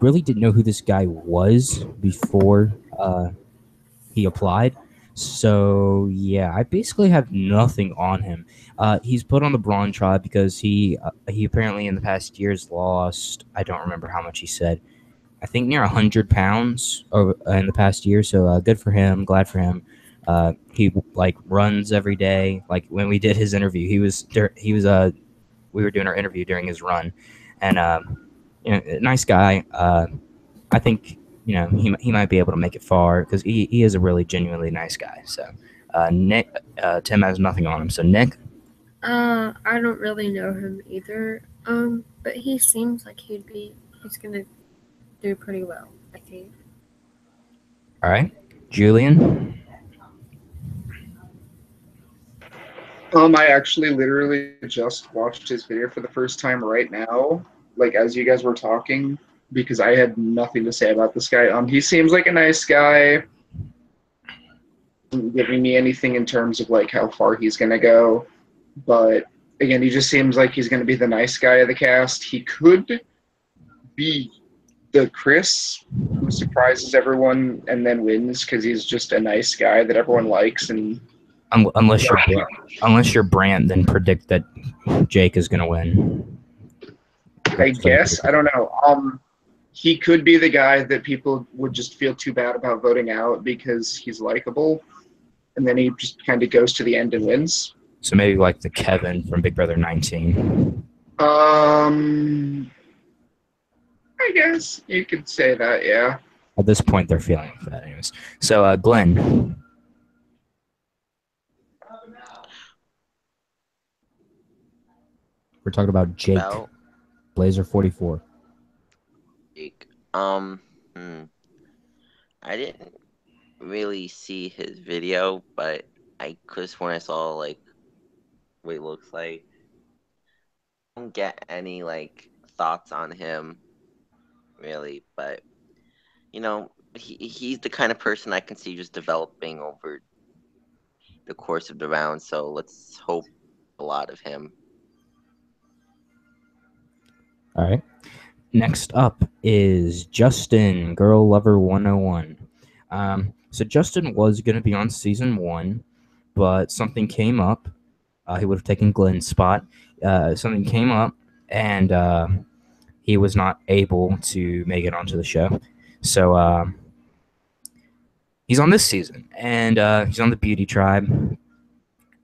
really didn't know who this guy was before he applied. So yeah, I basically have nothing on him. He's put on the Brawn tribe because he apparently in the past years lost. I don't remember how much he said. I think near 100 pounds in the past year. So good for him. Glad for him. He like runs every day. Like when we did his interview, we were doing our interview during his run, and nice guy. I think he might be able to make it far because he is a really genuinely nice guy. So Nick, Tim has nothing on him. So Nick. I don't really know him either. But he seems like he's gonna do pretty well, I think. All right, Julian. I actually literally just watched his video for the first time right now, like as you guys were talking, because I had nothing to say about this guy. He seems like a nice guy. Isn't giving me anything in terms of like how far he's gonna go, but again, he just seems like he's gonna be the nice guy of the cast. He could be the Chris who surprises everyone and then wins because he's just a nice guy that everyone likes. And unless you're Brant, then predict that Jake is gonna win. I guess I don't know. He could be the guy that people would just feel too bad about voting out because he's likable, and then he just kind of goes to the end and wins. So maybe like the Kevin from Big Brother 19. I guess you could say that, yeah. At this point, they're feeling that, anyways. So Glenn. We're talking about Jake, Blazer44. Jake. I didn't really see his video, but I could have sworn I saw like what he looks like. I don't get any like thoughts on him, really, but he's the kind of person I can see just developing over the course of the round. So let's hope a lot of him. All right. Next up is Justin, Girl Lover 101. So Justin was going to be on season 1, but something came up. He would have taken Glenn's spot. Something came up, and he was not able to make it onto the show. So he's on this season, and he's on the Beauty Tribe.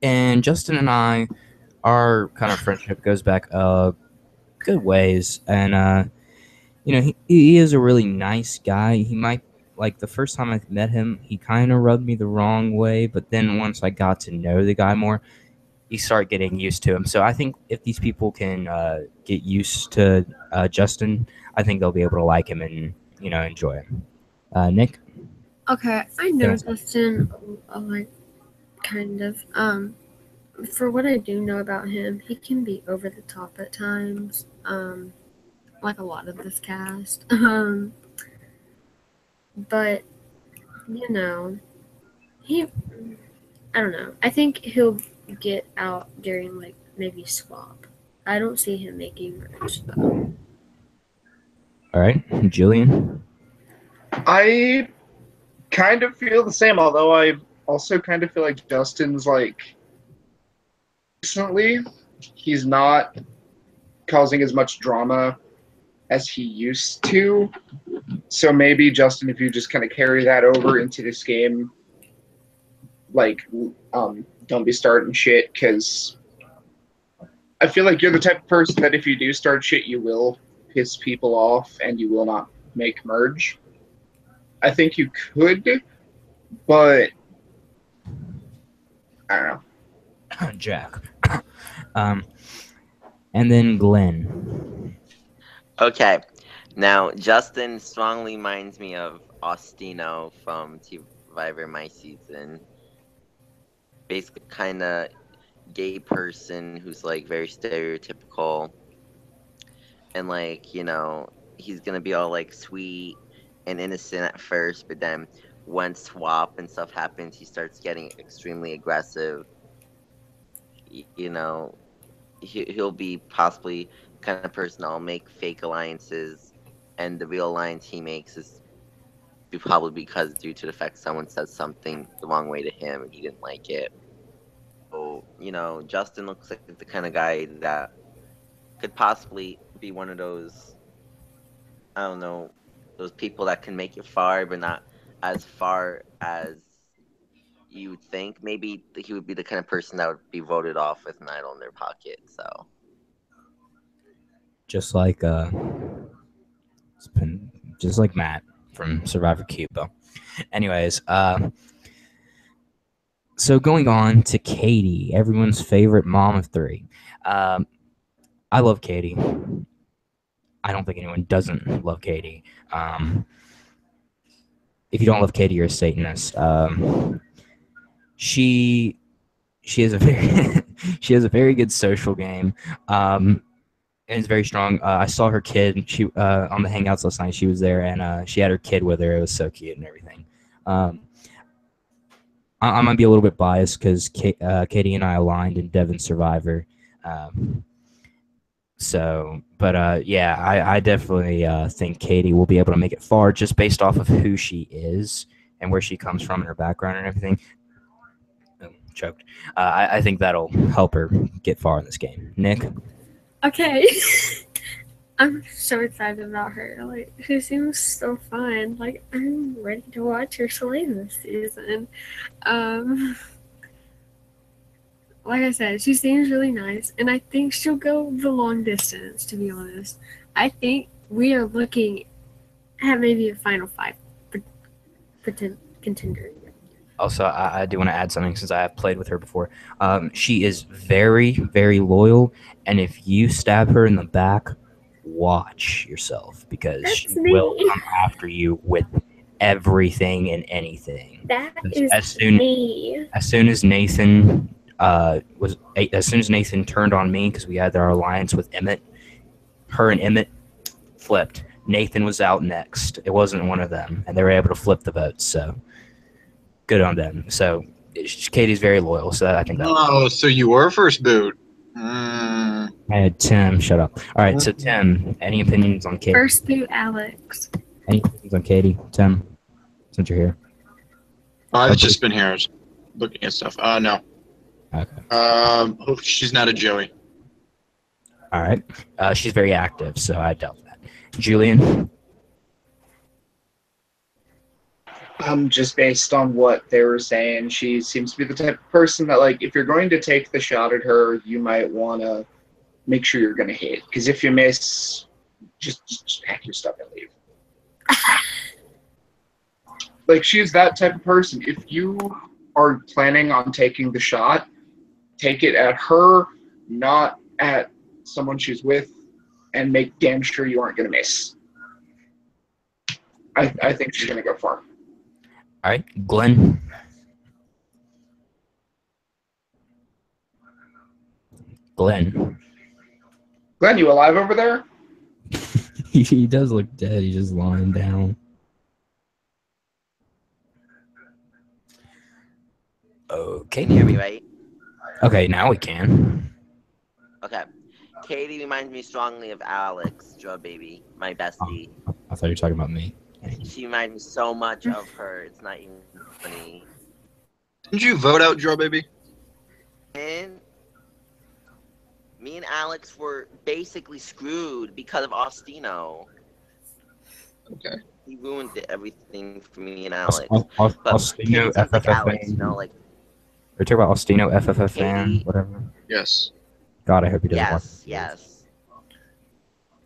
And Justin and I, our kind of friendship goes back good ways, and he is a really nice guy. He might like the first time I met him, he kind of rubbed me the wrong way, but then once I got to know the guy more, you start getting used to him. So I think if these people can get used to Justin, I think they'll be able to like him and enjoy him. Nick, Okay, I know Yeah. Justin, like, kind of. For what I do know about him, he can be over the top at times. Like a lot of this cast. But he, I don't know. I think he'll get out during like maybe swap. I don't see him making merch though. all right, Julian. I kind of feel the same, although I also kind of feel like Justin's like recently he's not causing as much drama as he used to. So maybe Justin, if you just kind of carry that over into this game, like don't be starting shit, because I feel like you're the type of person that if you do start shit, you will piss people off and you will not make merge. I think you could, but I don't know. Jack. And then Glenn. Okay. Now, Justin strongly reminds me of Ostino from Survivor My Season. Basically, kind of gay person who's like very stereotypical. And like, he's going to be all like sweet and innocent at first, but then when swap and stuff happens, he starts getting extremely aggressive. He'll be possibly the kind of person that'll make fake alliances, and the real alliance he makes is probably because due to the fact someone says something the wrong way to him and he didn't like it. So, Justin looks like the kind of guy that could possibly be one of those, I don't know, those people that can make it far, but not as far as you would think. Maybe he would be the kind of person that would be voted off with an idol in their pocket. So Just like just like Matt from Survivor Cuba. Anyways, so going on to Katie, everyone's favorite mom of three. I love Katie. I don't think anyone doesn't love Katie. If you don't love Katie, you're a Satanist. She has a very she has a very good social game. And is very strong. I saw her kid. She on the Hangouts last night. She was there, and she had her kid with her. It was so cute and everything. I might be a little bit biased because Katie and I aligned in Devon Survivor. Yeah, I definitely think Katie will be able to make it far just based off of who she is and where she comes from and her background and everything. Oh, choked. I think that'll help her get far in this game. Nick? Okay. I'm so excited about her. Like, she seems so fun. Like, I'm ready to watch her slay this season. Like I said, she seems really nice, and I think she'll go the long distance, to be honest. I think we are looking at maybe a Final Five contender. Also, I do want to add something since I have played with her before. She is very, very loyal, and if you stab her in the back, watch yourself because That's she me. will come after you with everything and anything. That As is me. As soon as Nathan turned on me because we had our alliance with Emmett, her and Emmett flipped. Nathan was out next. It wasn't one of them, and they were able to flip the votes. So good on them. So Katie's very loyal. So I think that. Oh, so you were first boot. I had Tim. Shut up. All right. So Tim, any opinions on Katie? First boot Alex. Any opinions on Katie? Tim, since you're here. I've just been here looking at stuff. No. Okay. Hope she's not a Joey. All right. She's very active, so I doubt that. Julian? Just based on what they were saying, she seems to be the type of person that, like, if you're going to take the shot at her, you might want to make sure you're going to hit. Because if you miss, just pack your stuff and leave. Like, she's that type of person. If you are planning on taking the shot, take it at her, not at someone she's with, and make damn sure you aren't going to miss. I think she's going to go far. All right, Glenn. Glenn. Glenn, you alive over there? He does look dead. He's just lying down. Okay. Can you hear me right? Okay, now we can. Okay. Katie reminds me strongly of Alex, Joe Baby, my bestie. I thought you were talking about me. She reminds me so much of her. It's not even funny. Didn't you vote out Joe Baby? And me and Alex were basically screwed because of Austino. Okay. He ruined everything for me and Alex. Austino, Katie seems like FFF Alex, fan. you know, like We're talking about Austino, FFF fan, Katie. whatever. Yes. God, I hope he doesn't watch this. yes.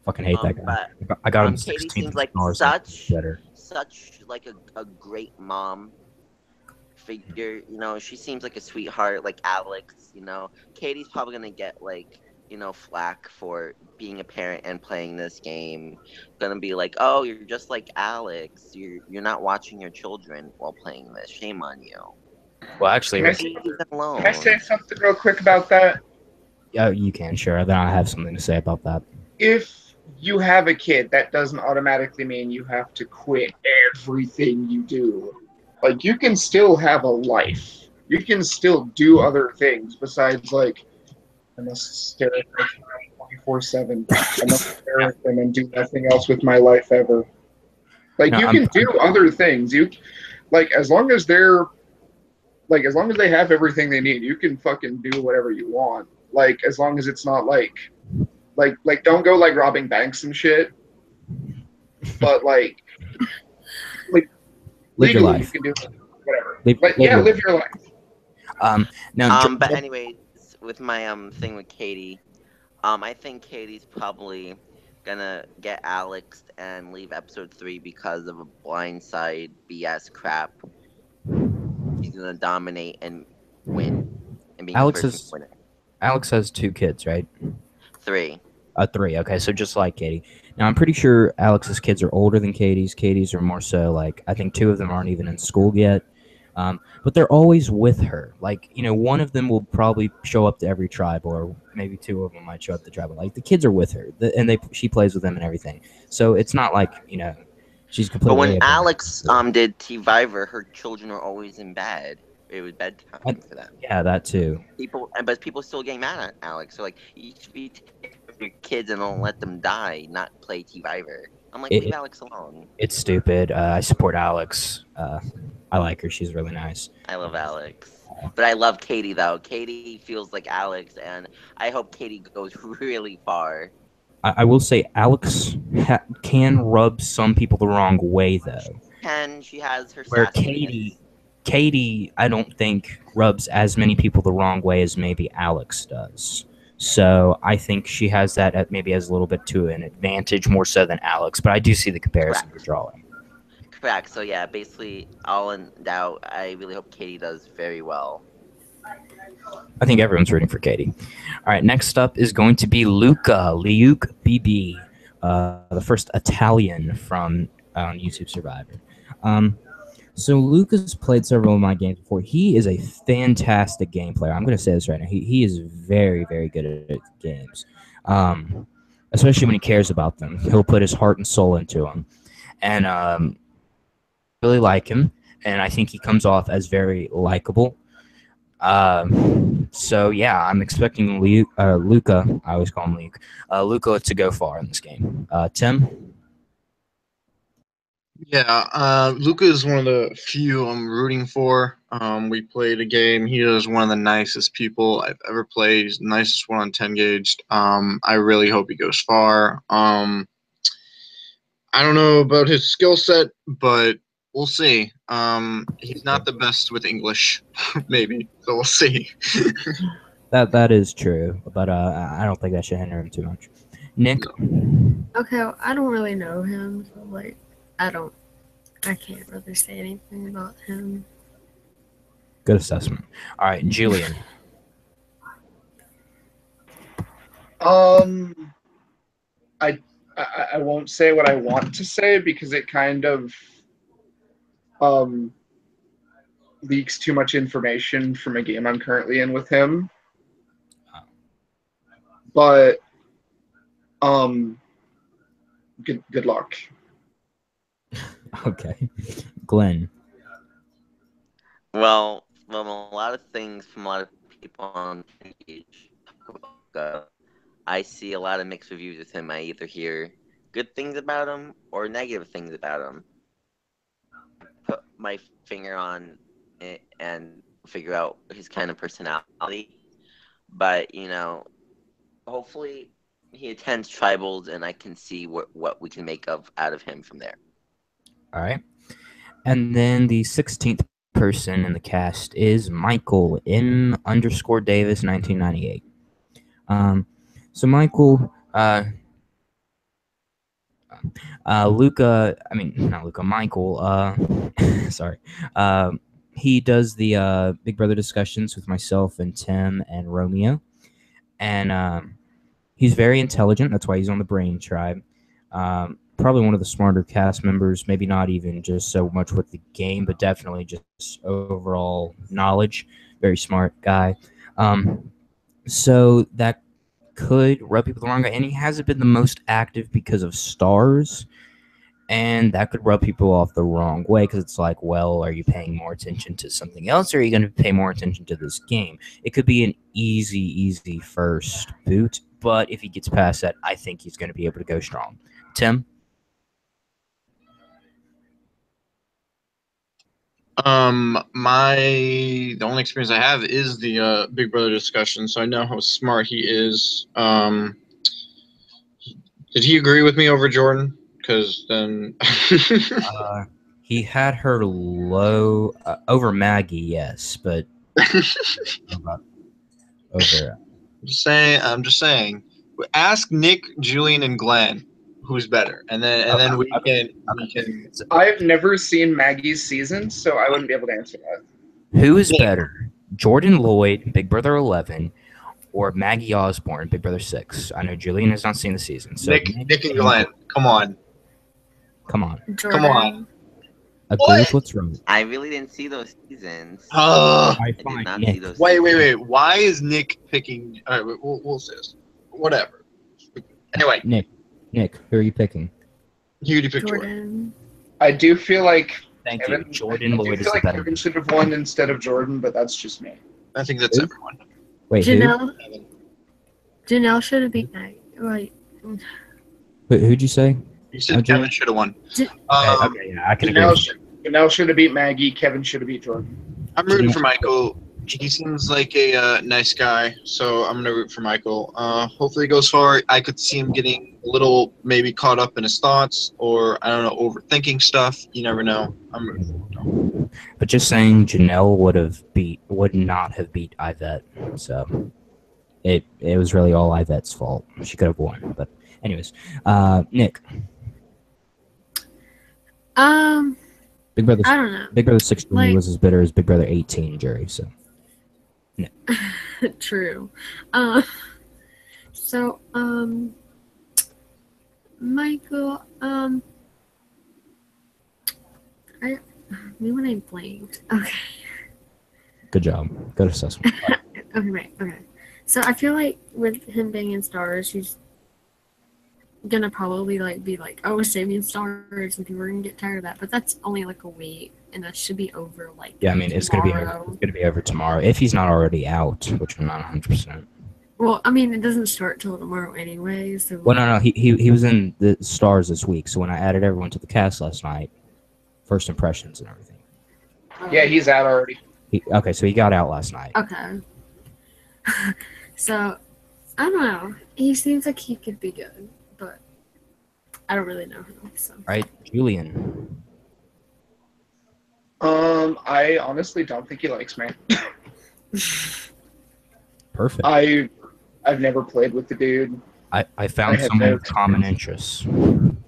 Fucking hate that guy. But I got him Katie 16th seems like stars. such like a great mom figure. You know, she seems like a sweetheart, like Alex. You know, Katie's probably gonna get like, you know, flack for being a parent and playing this game. Gonna be like, oh, you're just like Alex. You're not watching your children while playing this. Shame on you. Well, actually, Can I Leave them alone. Can I say something real quick about that? yeah, you can, sure. Then I have something to say about that. If you have a kid, that doesn't automatically mean you have to quit everything you do. Like, you can still have a life. You can still do other things besides, like, I must stare at my child 24/7. I must stare at them and do nothing else with my life ever. Like, No, you can do other things. You, like, as long as they have everything they need, you can fucking do whatever you want. Like, as long as it's not like don't go like robbing banks and shit. But like live your legally life. you can do whatever. Live Live your life. Now, But anyways, with my thing with Katie, I think Katie's probably gonna get Alex and leave episode 3 because of a blindside BS crap. He's gonna dominate and win, and be Alex the first winner. Alex has 2 kids, right? 3. 3. Okay, so just like Katie. Now, I'm pretty sure Alex's kids are older than Katie's. Katie's are more so like, I think 2 of them aren't even in school yet. But they're always with her. Like, you know, one of them will probably show up to every tribe, or maybe 2 of them might show up to the tribe. But like, the kids are with her, and she plays with them and everything. So it's not like, you know, she's completely. But when Alex did T-Viver, her children were always in bed. It was bedtime for them. Yeah, that too. But people still getting mad at Alex. So like, you should be taking care of your kids and don't let them die, not play T-Viver. I'm like, leave Alex alone. It's stupid. I support Alex. I like her. She's really nice. I love Alex. But I love Katie, though. Katie feels like Alex, and I hope Katie goes really far. I will say Alex can rub some people the wrong way, though. She has her Where sassiness. Katie, I don't think rubs as many people the wrong way as maybe Alex does. So I think she has that at maybe as a little bit to an advantage more so than Alex. But I do see the comparison you're drawing. Correct. So yeah, basically all in doubt. I really hope Katie does very well. I think everyone's rooting for Katie. All right, next up is going to be Luca BB, the first Italian from YouTube Survivor. So Luca's played several of my games before. He is a fantastic game player. I'm going to say this right now. He is very, very good at games, especially when he cares about them. He'll put his heart and soul into them. And really like him, and I think he comes off as very likable. So yeah, I'm expecting Luca. I always call him Luke. Luca to go far in this game. Tim. Yeah, Luca is one of the few I'm rooting for. We played a game. He is one of the nicest people I've ever played. He's the nicest one on 10 gauge. I really hope he goes far. I don't know about his skill set, but We'll see. He's not the best with English, maybe. So we'll see. That is true, but I don't think that should hinder him too much. Nick, Okay, well, I don't really know him, so like, I can't really say anything about him. good assessment. All right, Julian. I won't say what I want to say because it kind of leaks too much information from a game I'm currently in with him. But good luck. Okay, Glenn. Well, from a lot of things from a lot of people on the page, I see a lot of mixed reviews with him. I either hear good things about him or negative things about him. Put my finger on it and figure out his kind of personality. But, hopefully he attends tribals and I can see what we can make out of him from there. All right, and then the 16th person in the cast is Michael M_Davis 1998. So Michael, Luca, I mean not Luca, Michael. Sorry. He does the Big Brother discussions with myself and Tim and Romeo, and he's very intelligent. That's why he's on the Brain Tribe. Probably one of the smarter cast members. Maybe not even just so much with the game, but definitely just overall knowledge. Very smart guy. So that could rub people the wrong way, and he hasn't been the most active because of stars, and that could rub people off the wrong way because it's like, well, are you paying more attention to something else, or are you going to pay more attention to this game? It could be an easy first boot, but if he gets past that, I think he's going to be able to go strong. Tim? The only experience I have is the Big Brother discussion, so I know how smart he is. Did he agree with me over Jordan? Because then He had her low over Maggie, yes, but over. I'm just saying. Ask Nick, Julian, and Glenn who's better, and then we can. I've never seen Maggie's season, so I wouldn't be able to answer that. Who is better, Jordan Lloyd, Big Brother 11, or Maggie Osborne, Big Brother 6? I know Julian has not seen the season. So Nick and Glenn, come on. Jordan. Come on. Agree with what's wrong. I really didn't see those seasons. I did not Nick. see those. Wait. Why is Nick picking? All right, we'll say this. Whatever. Anyway, Nick, who are you picking? You picked Jordan. I do feel like Thank Kevin, you. Jordan Lloyd is feel the like better. Kevin should have won instead of Jordan, but that's just me. I think that's everyone. Wait, Janelle should have beat Maggie. Right. who'd you say? You said Kevin should have won. Okay, yeah, I can agree. Janelle should have beat Maggie. Kevin should have beat Jordan. I'm rooting for Michael. He seems like a nice guy, so I'm gonna root for Michael. Hopefully, he goes far. I could see him getting a little maybe caught up in his thoughts, or I don't know, overthinking stuff. You never know. I'm rooting for him. But just saying, Janelle would not have beat Yvette. So it was really all Yvette's fault. She could have won. But anyways, Nick. Big Brother. I don't know. Big Brother 16 was as bitter as Big Brother 18, Jerry. So. No. True. Michael, when I'm playing. Okay. Good job. Good assessment. Okay. So I feel like with him being in stars, he's gonna probably be like, oh, save me in stars, and people are gonna get tired of that. But that's only like a week, and that should be over Yeah, I mean it's gonna be over tomorrow if he's not already out, which I'm not 100%. Well, I mean it doesn't start till tomorrow anyway. So well, no, he was in the stars this week. So when I added everyone to the cast last night, first impressions and everything. Yeah, he's out already. Okay, so he got out last night. Okay. So I don't know. He seems like he could be good, but I don't really know him. So. All right, Julian. I honestly don't think he likes me. Perfect. I've never played with the dude. I I found have someone no with common experience. interests.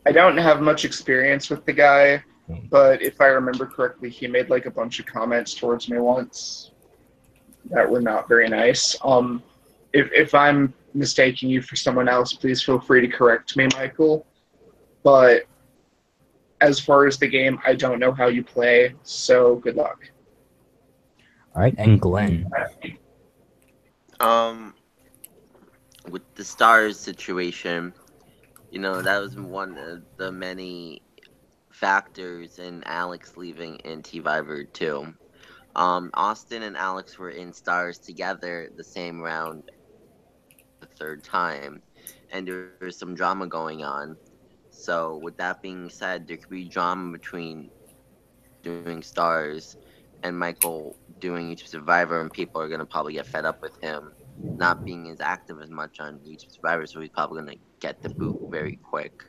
I don't have much experience with the guy, but if I remember correctly, he made like a bunch of comments towards me once that were not very nice. If I'm mistaking you for someone else, please feel free to correct me, Michael. But as far as the game, I don't know how you play, so good luck. All right, and Glenn. With the stars situation, that was one of the many factors in Alex leaving in T-Viver too. Austin and Alex were in stars together the same round the third time, and there was some drama going on. So, with that being said, there could be drama between doing stars and Michael doing YouTube Survivor, and people are gonna probably get fed up with him not being as active as much on YouTube Survivor, so he's probably gonna get the boot very quick.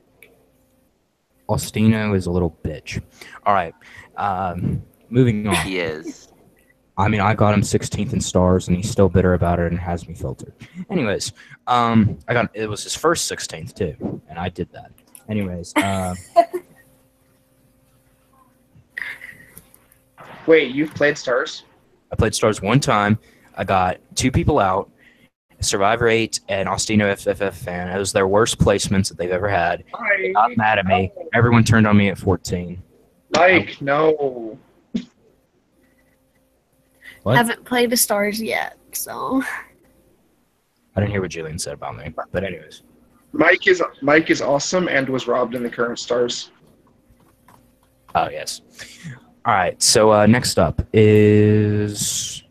Ostino is a little bitch. All right, moving on. He is. I mean, I got him 16th in stars, and he's still bitter about it and has me filtered. Anyways, it was his first 16th too, and I did that. Anyways, Wait, you've played stars? I played stars one time. I got 2 people out, Survivor 8 and Ostino FFF fan. It was their worst placements that they've ever had. They got mad at me. Everyone turned on me at 14. Like, no. What? Haven't played the stars yet, so. I didn't hear what Julian said about me, but anyways. Mike is awesome and was robbed in the current stars. Oh, yes. All right, so next up is...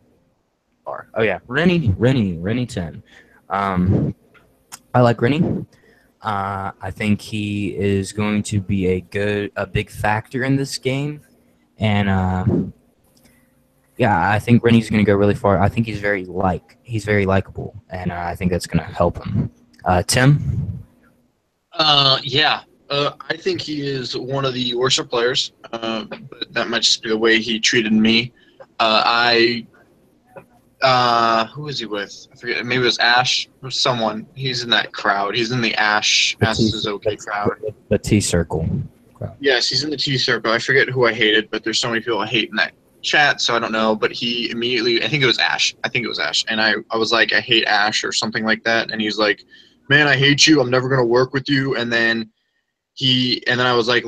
Oh, yeah, Rennie 10. I like Rennie. I think he is going to be a big factor in this game. And, yeah, I think Rennie's going to go really far. I think he's very likable, and I think that's going to help him. Tim? Yeah. I think he is one of the worst players, but that might just be the way he treated me. Who was he with? I forget. Maybe it was Ash or someone. He's in that crowd. He's in the Ash is okay crowd. The T circle crowd. Yes, he's in the T circle. I forget who I hated, but there's so many people I hate in that chat, so I don't know. But he immediately, I think it was Ash. And I was like, I hate Ash or something like that. And he's like, man, I hate you. I'm never gonna work with you. And then I was like,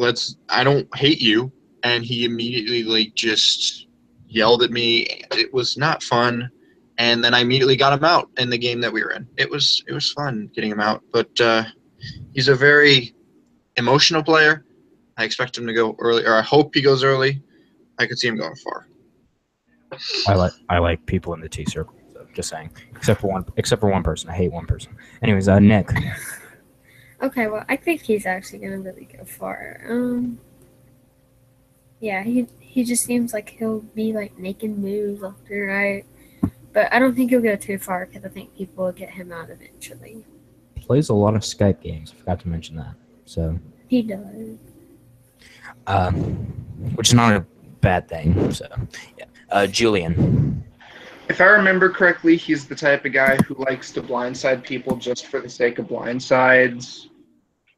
I don't hate you. And he immediately like just yelled at me. It was not fun. And then I immediately got him out in the game that we were in. It was fun getting him out, but he's a very emotional player. I expect him to go early, or I hope he goes early. I could see him going far. I like people in the T circle. So just saying, except for one person. I hate one person. Anyways, Nick. Okay, well, I think he's actually gonna really go far. Yeah, he just seems like he'll be like making moves left and right, but I don't think he'll go too far because I think people will get him out eventually. Plays a lot of Skype games. I forgot to mention that. So he does. Which is not a bad thing. So yeah, Julian. If I remember correctly, he's the type of guy who likes to blindside people just for the sake of blindsides.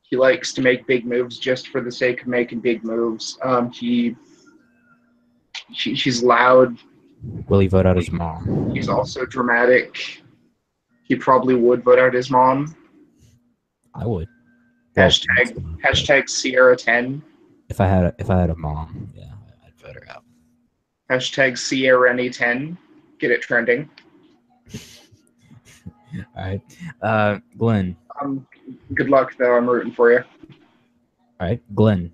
He likes to make big moves just for the sake of making big moves. He's loud. Will he vote out his mom? He's also dramatic. He probably would vote out his mom. I would. Hashtag Sierra 10. If I had a mom, yeah, I'd vote her out. Hashtag Sierra 10. Get it trending. All right. Glenn. Good luck, though. I'm rooting for you. All right, Glenn.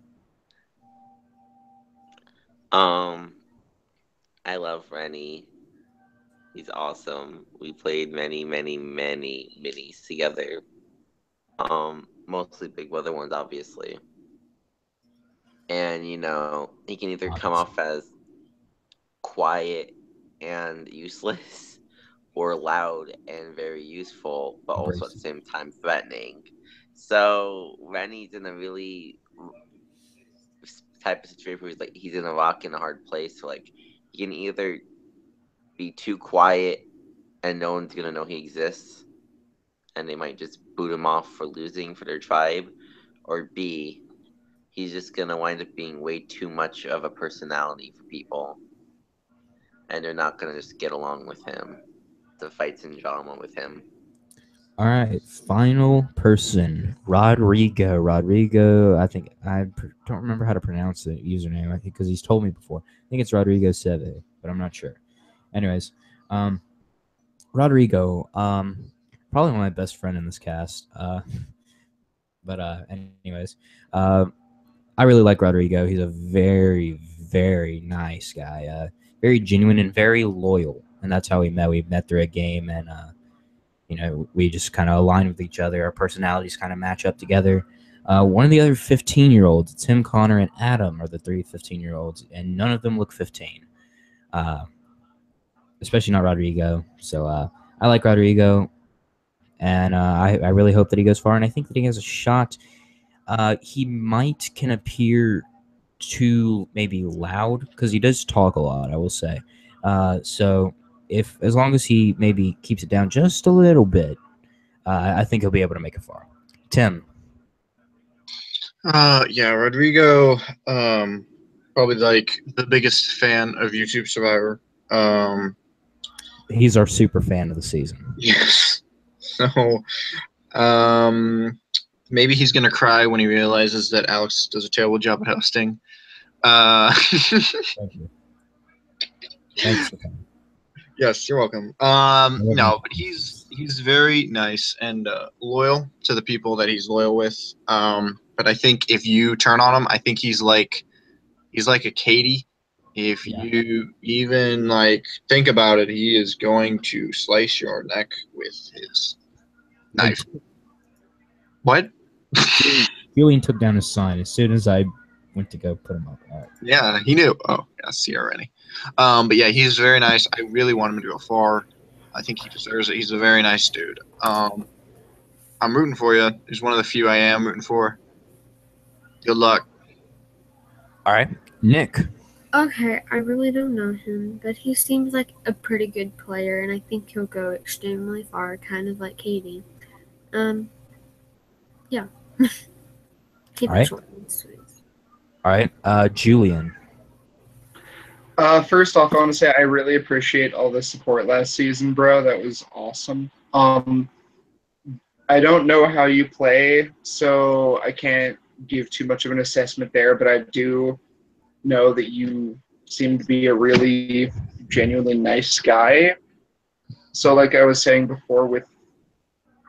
I love Rennie. He's awesome. We played many minis together. Mostly Big Brother ones, obviously. And he can either come off as quiet and useless, or loud and very useful, but also at the same time threatening. So Rennie's in a really type of situation where he's in a rock in a hard place. So like he can either be too quiet and no one's gonna know he exists, and they might just boot him off for losing for their tribe, or B, he's just gonna wind up being way too much of a personality for people, and they're not gonna just get along with him. The fights and drama with him. All right, final person, Rodrigo. Rodrigo, I think don't remember how to pronounce the username. I think because he's told me before. I think it's Rodrigo Seve, but I'm not sure. Anyways, Rodrigo, probably my best friend in this cast. Anyways, I really like Rodrigo. He's a very, very nice guy. Very genuine and very loyal, and that's how we met. We met through a game, and we just kind of align with each other. Our personalities kind of match up together. One of the other 15-year-olds, Tim, Connor, and Adam, are the three 15-year-olds, and none of them look 15. Especially not Rodrigo. So I like Rodrigo, and I really hope that he goes far, and I think that he has a shot. He can appear too maybe loud because he does talk a lot, I will say. So as long as he maybe keeps it down just a little bit, I think he'll be able to make it far. Tim. Yeah, Rodrigo, probably like the biggest fan of YouTube Survivor. He's our super fan of the season. Yes. So, maybe he's gonna cry when he realizes that Alex does a terrible job at hosting. Thank you. Thanks for coming. Yes, you're welcome. No, but he's very nice and loyal to the people that he's loyal with. But I think if you turn on him, I think he's like a Katie. If you even think about it, he is going to slice your neck with his knife. What? Julian took down his sign as soon as I went to go put him up. All right. Yeah, he knew. Oh, yeah, I see already. But yeah, he's very nice. I really want him to go far. I think he deserves it. He's a very nice dude. I'm rooting for you. He's one of the few I am rooting for. Good luck. All right, Nick. Okay, I really don't know him, but he seems like a pretty good player, and I think he'll go extremely far, kind of like Katie. Yeah. Keep it short and sweet. All right, Julian. First off, I want to say I really appreciate all the support last season, bro. That was awesome. I don't know how you play, so I can't give too much of an assessment there, but I do know that you seem to be a really genuinely nice guy. So like I was saying before with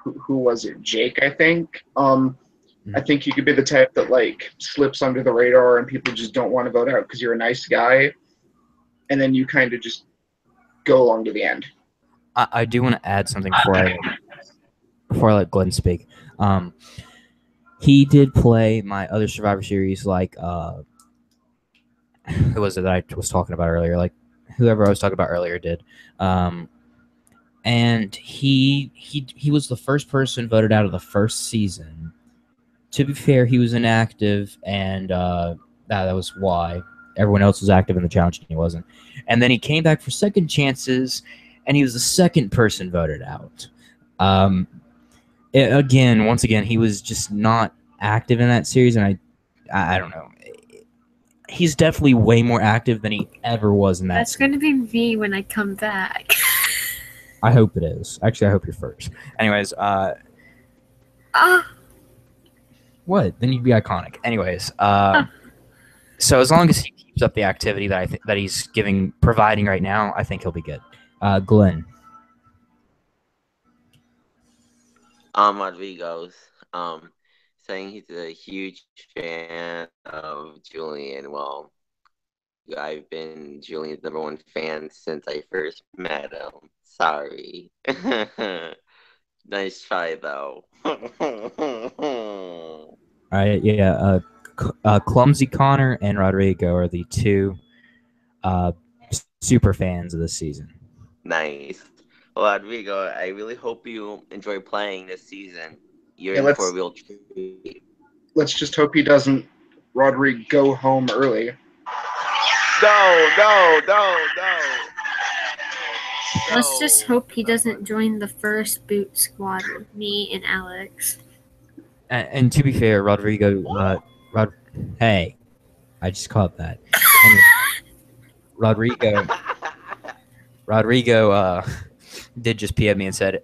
who was it? Jake, I think. I think you could be the type that slips under the radar and people just don't want to vote out because you're a nice guy, and then you kind of just go along to the end. I do want to add something before I let Glenn speak. He did play my other Survivor Series, who was it that I was talking about earlier? Like whoever I was talking about earlier did. And he was the first person voted out of the first season. To be fair, he was inactive, and that was why. Everyone else was active in the challenge, and he wasn't. And then he came back for second chances, and he was the second person voted out. Once again, he was just not active in that series, and I don't know. He's definitely way more active than he ever was in that. That's going to be me when I come back. I hope it is. Actually, I hope you're first. Anyways, what? Then you'd be iconic. Anyways, so as long as he keeps up the activity that he's providing right now, I think he'll be good. Glenn. Rodrigo's saying he's a huge fan of Julian. Well, I've been Julian's #1 fan since I first met him. Sorry. Nice try, though. All right, yeah. Clumsy Connor and Rodrigo are the two super fans of this season. Nice. Well, Rodrigo, I really hope you enjoy playing this season. You're in for a real treat. Let's just hope he doesn't Rodrigo go home early. No. Let's just hope he doesn't join the first boot squad with me and Alex. And to be fair, Rodrigo, hey, I just caught that. Anyway, Rodrigo did just PM me and said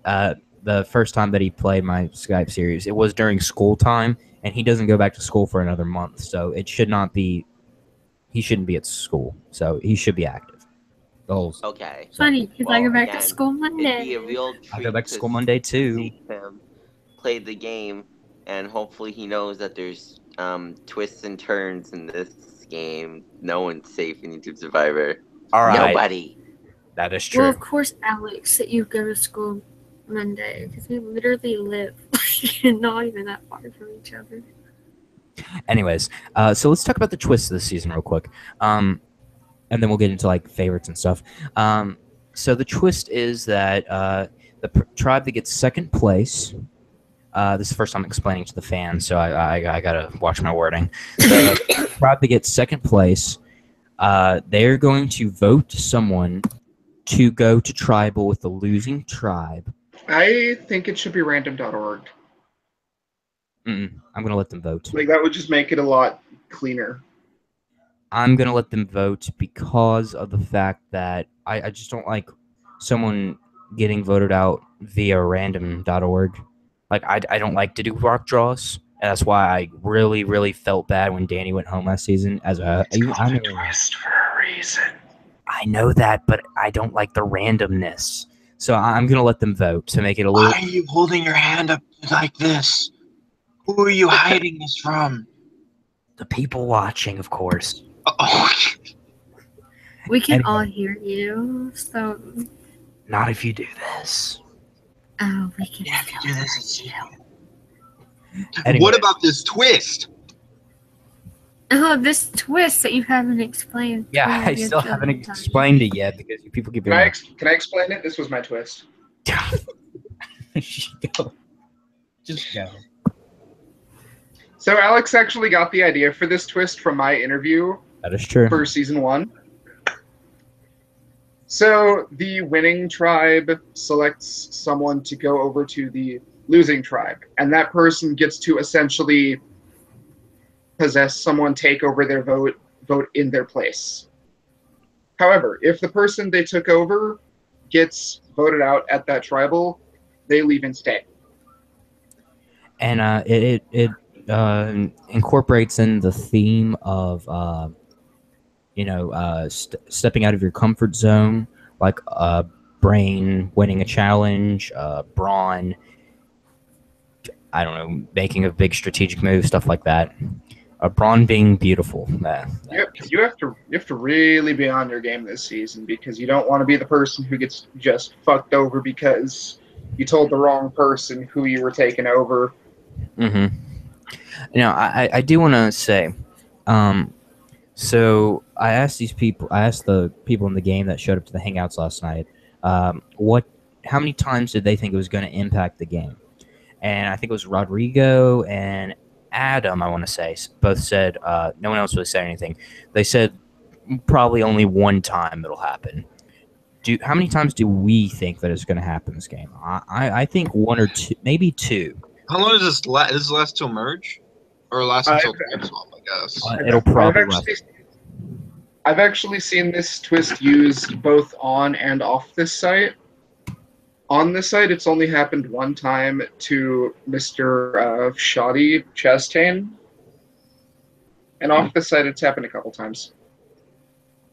the first time that he played my Skype series, it was during school time, and he doesn't go back to school for another month, so it should not be. He shouldn't be at school, so he should be active. The whole. Okay. Funny, because I go back again, to school It'd Monday. be a real treat I go back to school Monday too. see him play the game, and hopefully he knows that there's twists and turns in this game. No one's safe in YouTube Survivor. All right, Nobody. that is true. Well, of course, Alex, that you go to school Monday, because we literally live not even that far from each other. Anyways, so let's talk about the twists of the season real quick, and then we'll get into like favorites and stuff. So the twist is that the tribe that gets second place. This is the first time I'm explaining to the fans, so I gotta watch my wording. The tribe that gets second place, they're going to vote someone to go to tribal with the losing tribe. I think it should be random.org. I'm gonna let them vote. Like, that would just make it a lot cleaner. I'm gonna let them vote because of the fact that I just don't like someone getting voted out via random.org. Like I don't like to do rock draws, and that's why I really felt bad when Danny went home last season. As a twist for a reason. I know that, but I don't like the randomness. So I'm gonna let them vote to make it a little. Why are you holding your hand up like this? Who are you hiding this from? The people watching, of course. Oh, We can Anyway. all hear you, so Not if you do this. we can. you have to do this in secret. Anyway. What about this twist? Oh, this twist that you haven't explained. Yeah, Oh, I good still job, haven't Tommy. explained it yet because you people keep Can I explain it? This was my twist. Go. Just go. So Alex actually got the idea for this twist from my interview That is true. for season 1. So the winning tribe selects someone to go over to the losing tribe, and that person gets to essentially possess someone, take over their vote in their place. However, if the person they took over gets voted out at that tribal, they leave instead. And it incorporates in the theme of stepping out of your comfort zone, like Brain winning a challenge, Braun, I don't know, making a big strategic move, stuff like that. Braun being beautiful. You have to really be on your game this season, because you don't want to be the person who gets just fucked over because you told the wrong person who you were taking over. Mm-hmm. I do want to say, so I asked the people in the game that showed up to the hangouts last night, how many times did they think it was going to impact the game? And I think it was Rodrigo and Adam, I want to say, both said, no one else really said anything. They said probably only one time it'll happen. How many times do we think that it's going to happen in this game? I think one or two, maybe two. How long does this last? Does this last till merge? Or last until tribe swap, I guess? It'll probably last. I've actually seen this twist used both on and off this site. On this site, it's only happened one time to Mr. Shoddy Chastain. And off this site, it's happened a couple times.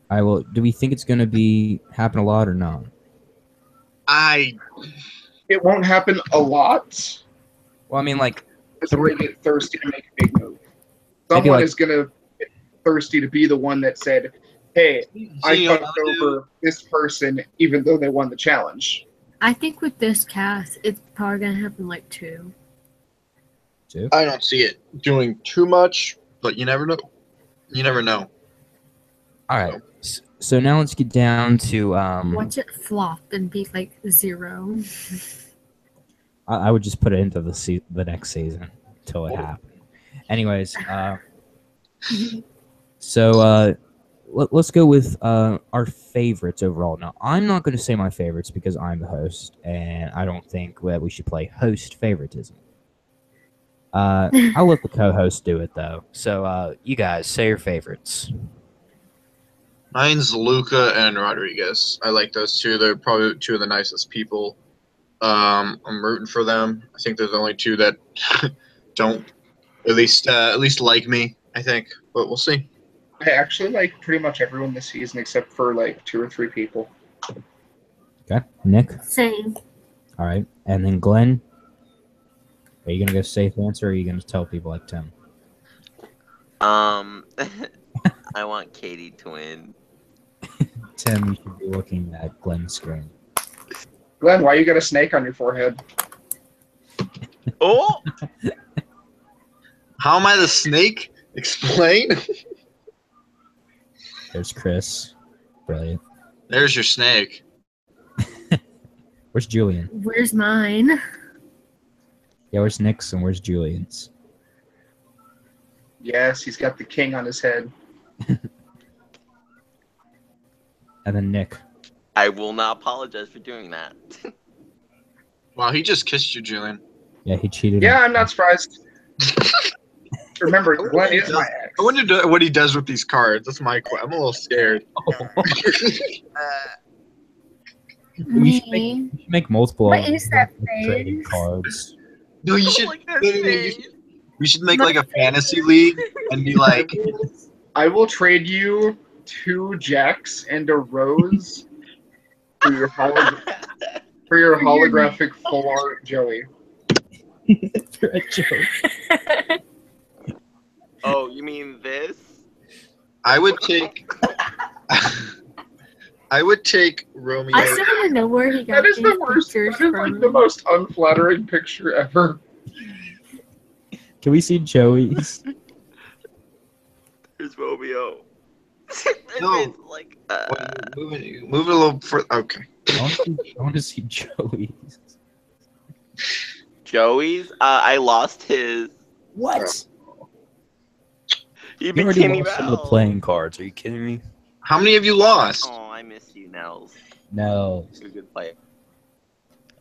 All right, well, do we think it's going to happen a lot or not? It won't happen a lot. Well, I mean, like, Three get thirsty to make a big move. Someone is going to get thirsty to be the one that said, hey, I fucked over this person even though they won the challenge. I think with this cast, it's probably going to happen like two. I don't see it doing too much, but you never know. You never know. All right. So now let's get down to watch it flop and be like 0. I would just put it into the next season until it happened. Anyways, So let's go with our favorites overall. Now, I'm not going to say my favorites because I'm the host, and I don't think that we should play host favoritism. I'll let the co-host do it though. So you guys say your favorites. Mine's Luca and Rodriguez. I like those two. They're probably two of the nicest people. I'm rooting for them. I think they're the only two that don't at least like me. I think, but we'll see. I actually like pretty much everyone this season except for like 2 or 3 people. Okay, Nick. Same. All right, and then Glenn. Are you gonna go safe answer, or are you gonna tell people like Tim? I want Katie to win. Tim, you should be looking at Glenn's screen. Glenn, why you got a snake on your forehead? Oh, How am I the snake? Explain. There's Chris. Brilliant. There's your snake. Where's Julian? Where's mine? Yeah, where's Nick's and where's Julian's? Yes, he's got the king on his head. And then Nick. I will not apologize for doing that. Wow, he just kissed you, Julian. Yeah, he cheated. Yeah, I'm not surprised. Remember, Glenn is my ex. I wonder what he does with these cards. That's my question. I'm a little scared. You should make multiple. What is that trading face? cards. No, you should. Like that no, you face. should- we should make like a fantasy league and be like, I will trade you 2 jacks and a rose for your holographic full art Joey. For a joke. Oh, you mean this? I would take. I would take Romeo. I still want to know where he got That is these the worst. pictures That is like from. the most unflattering picture ever. Can we see Joey's? There's Romeo. No. Like, Move it a little further. Okay. I want to see Joey's. Joey's. I lost his. What? You You beat already Timmy lost some of the Bell. playing cards. Are you kidding me? How many have you lost? Oh, I miss you, Nels. No. You're a good player.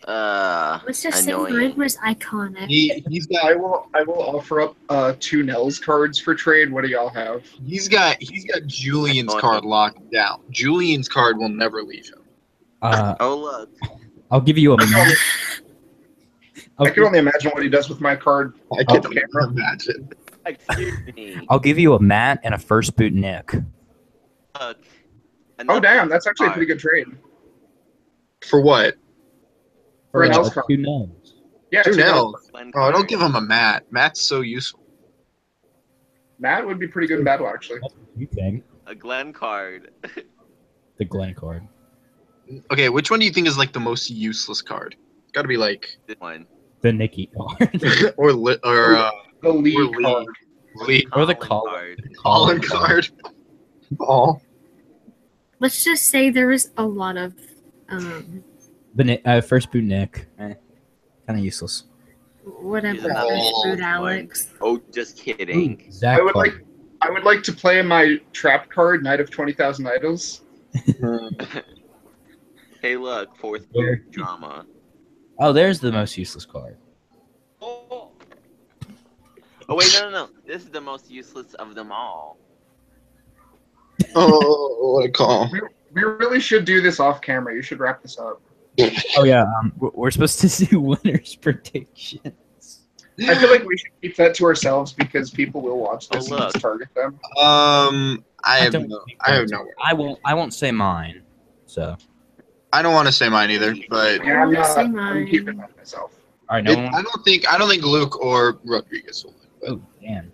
Let's just say Annoying. mine was iconic. He's got I will offer up 2 Nels cards for trade. What do y'all have? he's got Julian's Annoying. card locked down. Julian's card will never leave him. Oh look. I'll give you a. I can only imagine what he does with my card. I Oh, can camera. imagine. Excuse me. I'll give you a Matt and a first boot Nick. Look. Oh Another damn, that's actually a card. pretty good trade. For what? For a Nels card. Two Nels. Yeah, 2 2 Nels. Glenn Oh, don't card. give him a Matt. Matt's so useful. Matt would be pretty good in battle actually. That's what you think. A Glenn card. The Glenn card. Okay, which one do you think is like the most useless card? It's got to be like This one. The Nikki card. The or Lee Lee. card. Lee Or the Colin Colin Colin card. Oh, Let's just say there was a lot of The first boot Nick. Kind of useless. whatever. Here's another First one. food Alex. Oh, just kidding. Ooh, Zach I would like to play my trap card, Knight of 20,000 Idols. Hey, look, fourth Yeah. year drama. Oh, there's the most useless card. Oh. Oh wait, no. This is the most useless of them all. oh, what a call! We really should do this off camera. You should wrap this up. Oh yeah, we're supposed to do winners predictions. I feel like we should keep that to ourselves because people will watch this Oh, and look. just target them. I have don't no. think I have that's- no. I won't say mine. So I don't want to say mine either, but Yeah, I'm Say not. mine. I'm keeping that myself. all right, no one. I don't think Luke or Rodriguez will win. But Oh damn.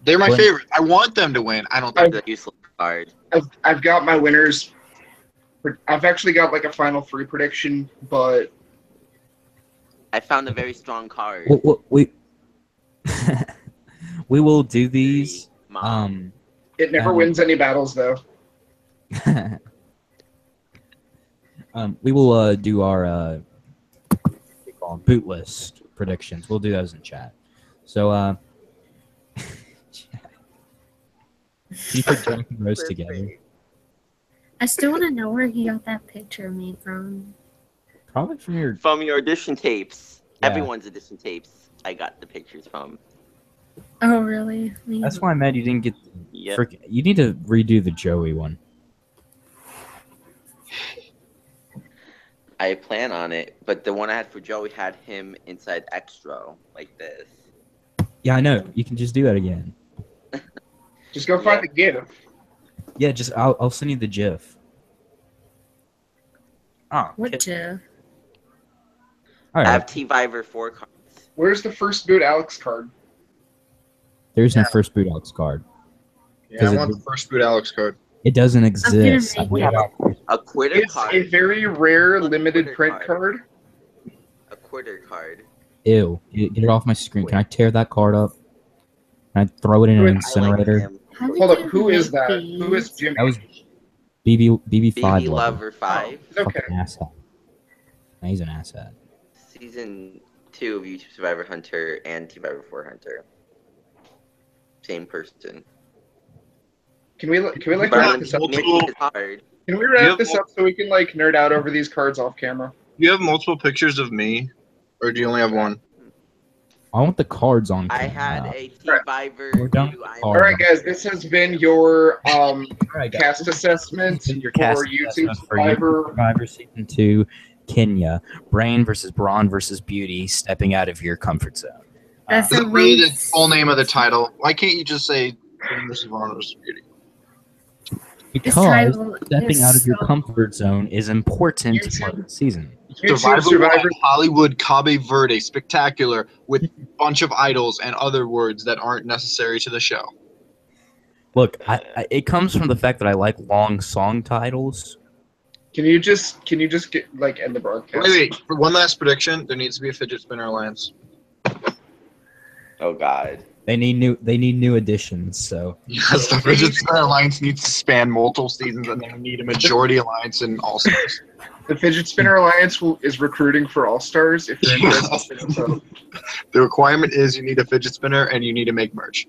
they're my Glenn. favorite. I want them to win. I don't think. The useless card. I've got my winners. I've actually got like a final 3 prediction, but I found a very strong card. We we will do these. Mom. it never Um, wins any battles though. We will do our boot list predictions. We'll do those in chat. So Can you put Jack and Rose together? I still want to know where he got that picture of me from. Probably from your. From your audition tapes. Yeah. Everyone's audition tapes. I got the pictures from. Oh, really? That's why I'm mad you didn't get. Yep. You need to redo the Joey one. I plan on it, but the one I had for Joey had him inside extra, like this. Yeah, I know. You can just do that again. Just go find the GIF. Yeah, just I'll send you the GIF. Oh, What okay. Jeff? All I right. have T-Viver 4 cards. Where's the first boot Alex card? There's no first boot Alex card. Yeah, I want the first boot Alex card. It doesn't exist. make I it. have A quitter It's card. a very rare limited Quitter print card. card. A quitter card. Ew. Get it off my screen. Can I tear that card up? Can I throw it in an I like incinerator? him. How did Hold up, you who is make that? Who is these? Jimmy? That was BB5. BB lover. Lover 5. Okay. Fucking asshat. Nah, he's an asshat. Season 2 of YouTube Survivor Hunter and T-Viver 4 Hunter. Same person. Can we like But wrap I'm this up? making it hard. Can we wrap this up so we can like nerd out over these cards off camera? Do you have multiple pictures of me, or do you only have one? I want the cards on I camera. had a T-Viver. We're done who with I'm- cards. All right, guys. This has been your All right, guys. cast assessment This has been your for cast YouTube assessment for Survivor. YouTube Survivor Season 2, Kenya. Brain versus Brawn versus Beauty, stepping out of your comfort zone. That's Is a it really the waste. full name of the title? Why can't you just say Brain vs. Brawn vs. Beauty? This Because title stepping is out of your so- comfort zone is important YouTube- part of the season. YouTube Survivor. Live, Hollywood, Cabo Verde, spectacular, with a bunch of idols and other words that aren't necessary to the show. Look, it comes from the fact that I like long song titles. Can you just get like end the broadcast? Wait. For one last prediction, there needs to be a Fidget Spinner Alliance. Oh God. They need new additions. So Yes, the Fidget Spinner Alliance needs to span multiple seasons, and then we need a majority alliance in All Stars. The Fidget Spinner Alliance is recruiting for All Stars. If you're interested, so The requirement is you need a fidget spinner and you need to make merch.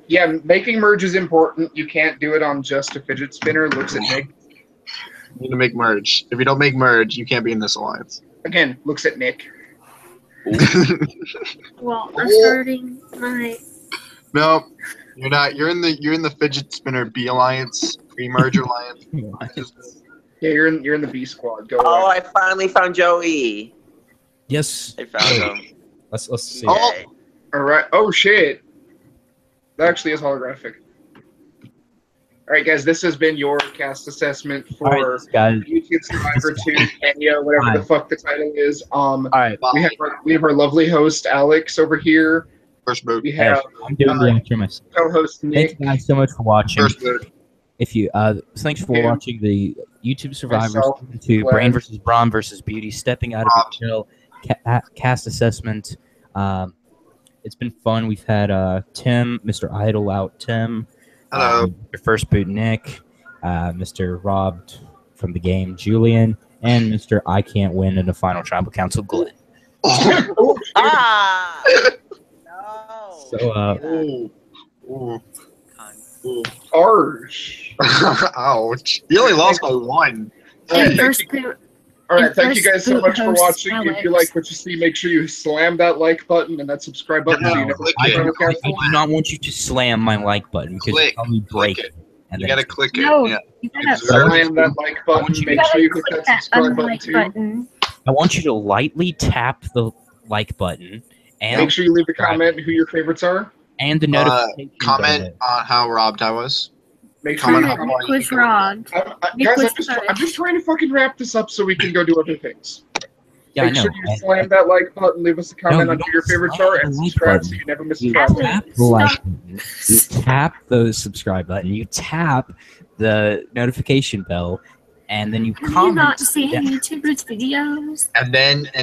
yeah, making merge is important. You can't do it on just a fidget spinner. Looks at Nick You need to make merch. If you don't make merch, you can't be in this alliance. again. Looks at Nick. Well, I'm starting my. No, you're not. You're in the fidget spinner B alliance, pre-merge alliance. Yeah, you're in the B squad. Go Oh, away. I finally found Joey. yes, I found him. let's see. Oh. Yay. All right. Oh shit. That actually is holographic. All right, guys. This has been your cast assessment All for right, guys. YouTube Survivor 2 Kenya, whatever the fuck the title is. All right, We have our lovely host Alex over here. First boot. We hey, have I'm doing the outro myself. co-host Thank Nick. you guys so much for watching. First boot. If you thanks for Him, watching the YouTube Survivor myself, Season 2, Glenn. Brain versus Brawn versus Beauty, stepping out of Rob. your chill cast assessment. It's been fun. We've had Tim, Mr. Idol out, Tim. Hello. Your first boot, Nick. Mr. Rob from the game, Julian, and Mr. I Can't Win in the Final Tribal Council, Glenn. Oh, Ah! No. So, Ooh. Ooh. Ooh. Arsh. Ouch. You only lost by one. All right, And thank first you. boot. All right, and thank you guys first so boot much for host watching. If you Alex. like what you see, make sure you slam that like button and that subscribe button. so you never click miss it. Final I Council. do not want you to slam my like button because Click. it'll probably break Click it. And You then gotta click it. No, Yeah. you gotta, Slam that like button. you Make gotta sure you hit click that that subscribe button unlike too. button. I want you to lightly tap the like button and Make sure you leave a comment who your favorites are. and the notification Comment bell. on how robbed I was. Make sure Comment you on Comment how Nick you was can- robbed. Nick guys, was first. I'm just trying to fucking wrap this up so we can go do other things. Yeah, I Make know. sure you slam that like button, leave us a comment No, on you who your don't favorites slam are, the and like subscribe button. so you never miss a You travel. tap the like button. You tap the subscribe button. You tap the notification bell, and then you Have you comment. not seen Yeah. YouTubers' videos? And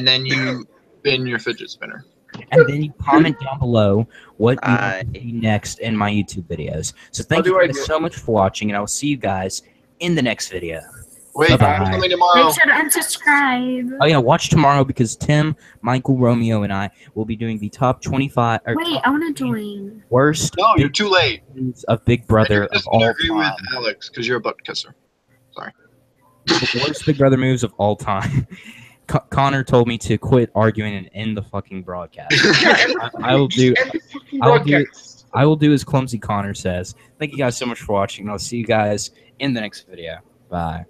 then you spin your fidget spinner. And then you comment down below what you Hi. want to see next in my YouTube videos. So How thank do you I guys do it? so much for watching, and I will see you guys in the next video. Wait, Bye-bye. who's coming tomorrow? Make sure to unsubscribe. Oh yeah, watch tomorrow because Tim, Michael, Romeo, and I will be doing the top 25 or Wait, top I want to join. worst No, you're Big too late. Brothers of Big And Brother you're of just all gonna agree with time. Alex because you're a butt kisser. The worst Big Brother moves of all time. Connor told me to quit arguing and end the fucking broadcast. I will do. End the fucking I will do- broadcast. I will do as Clumsy Connor says. Thank you guys so much for watching, and I'll see you guys in the next video. Bye.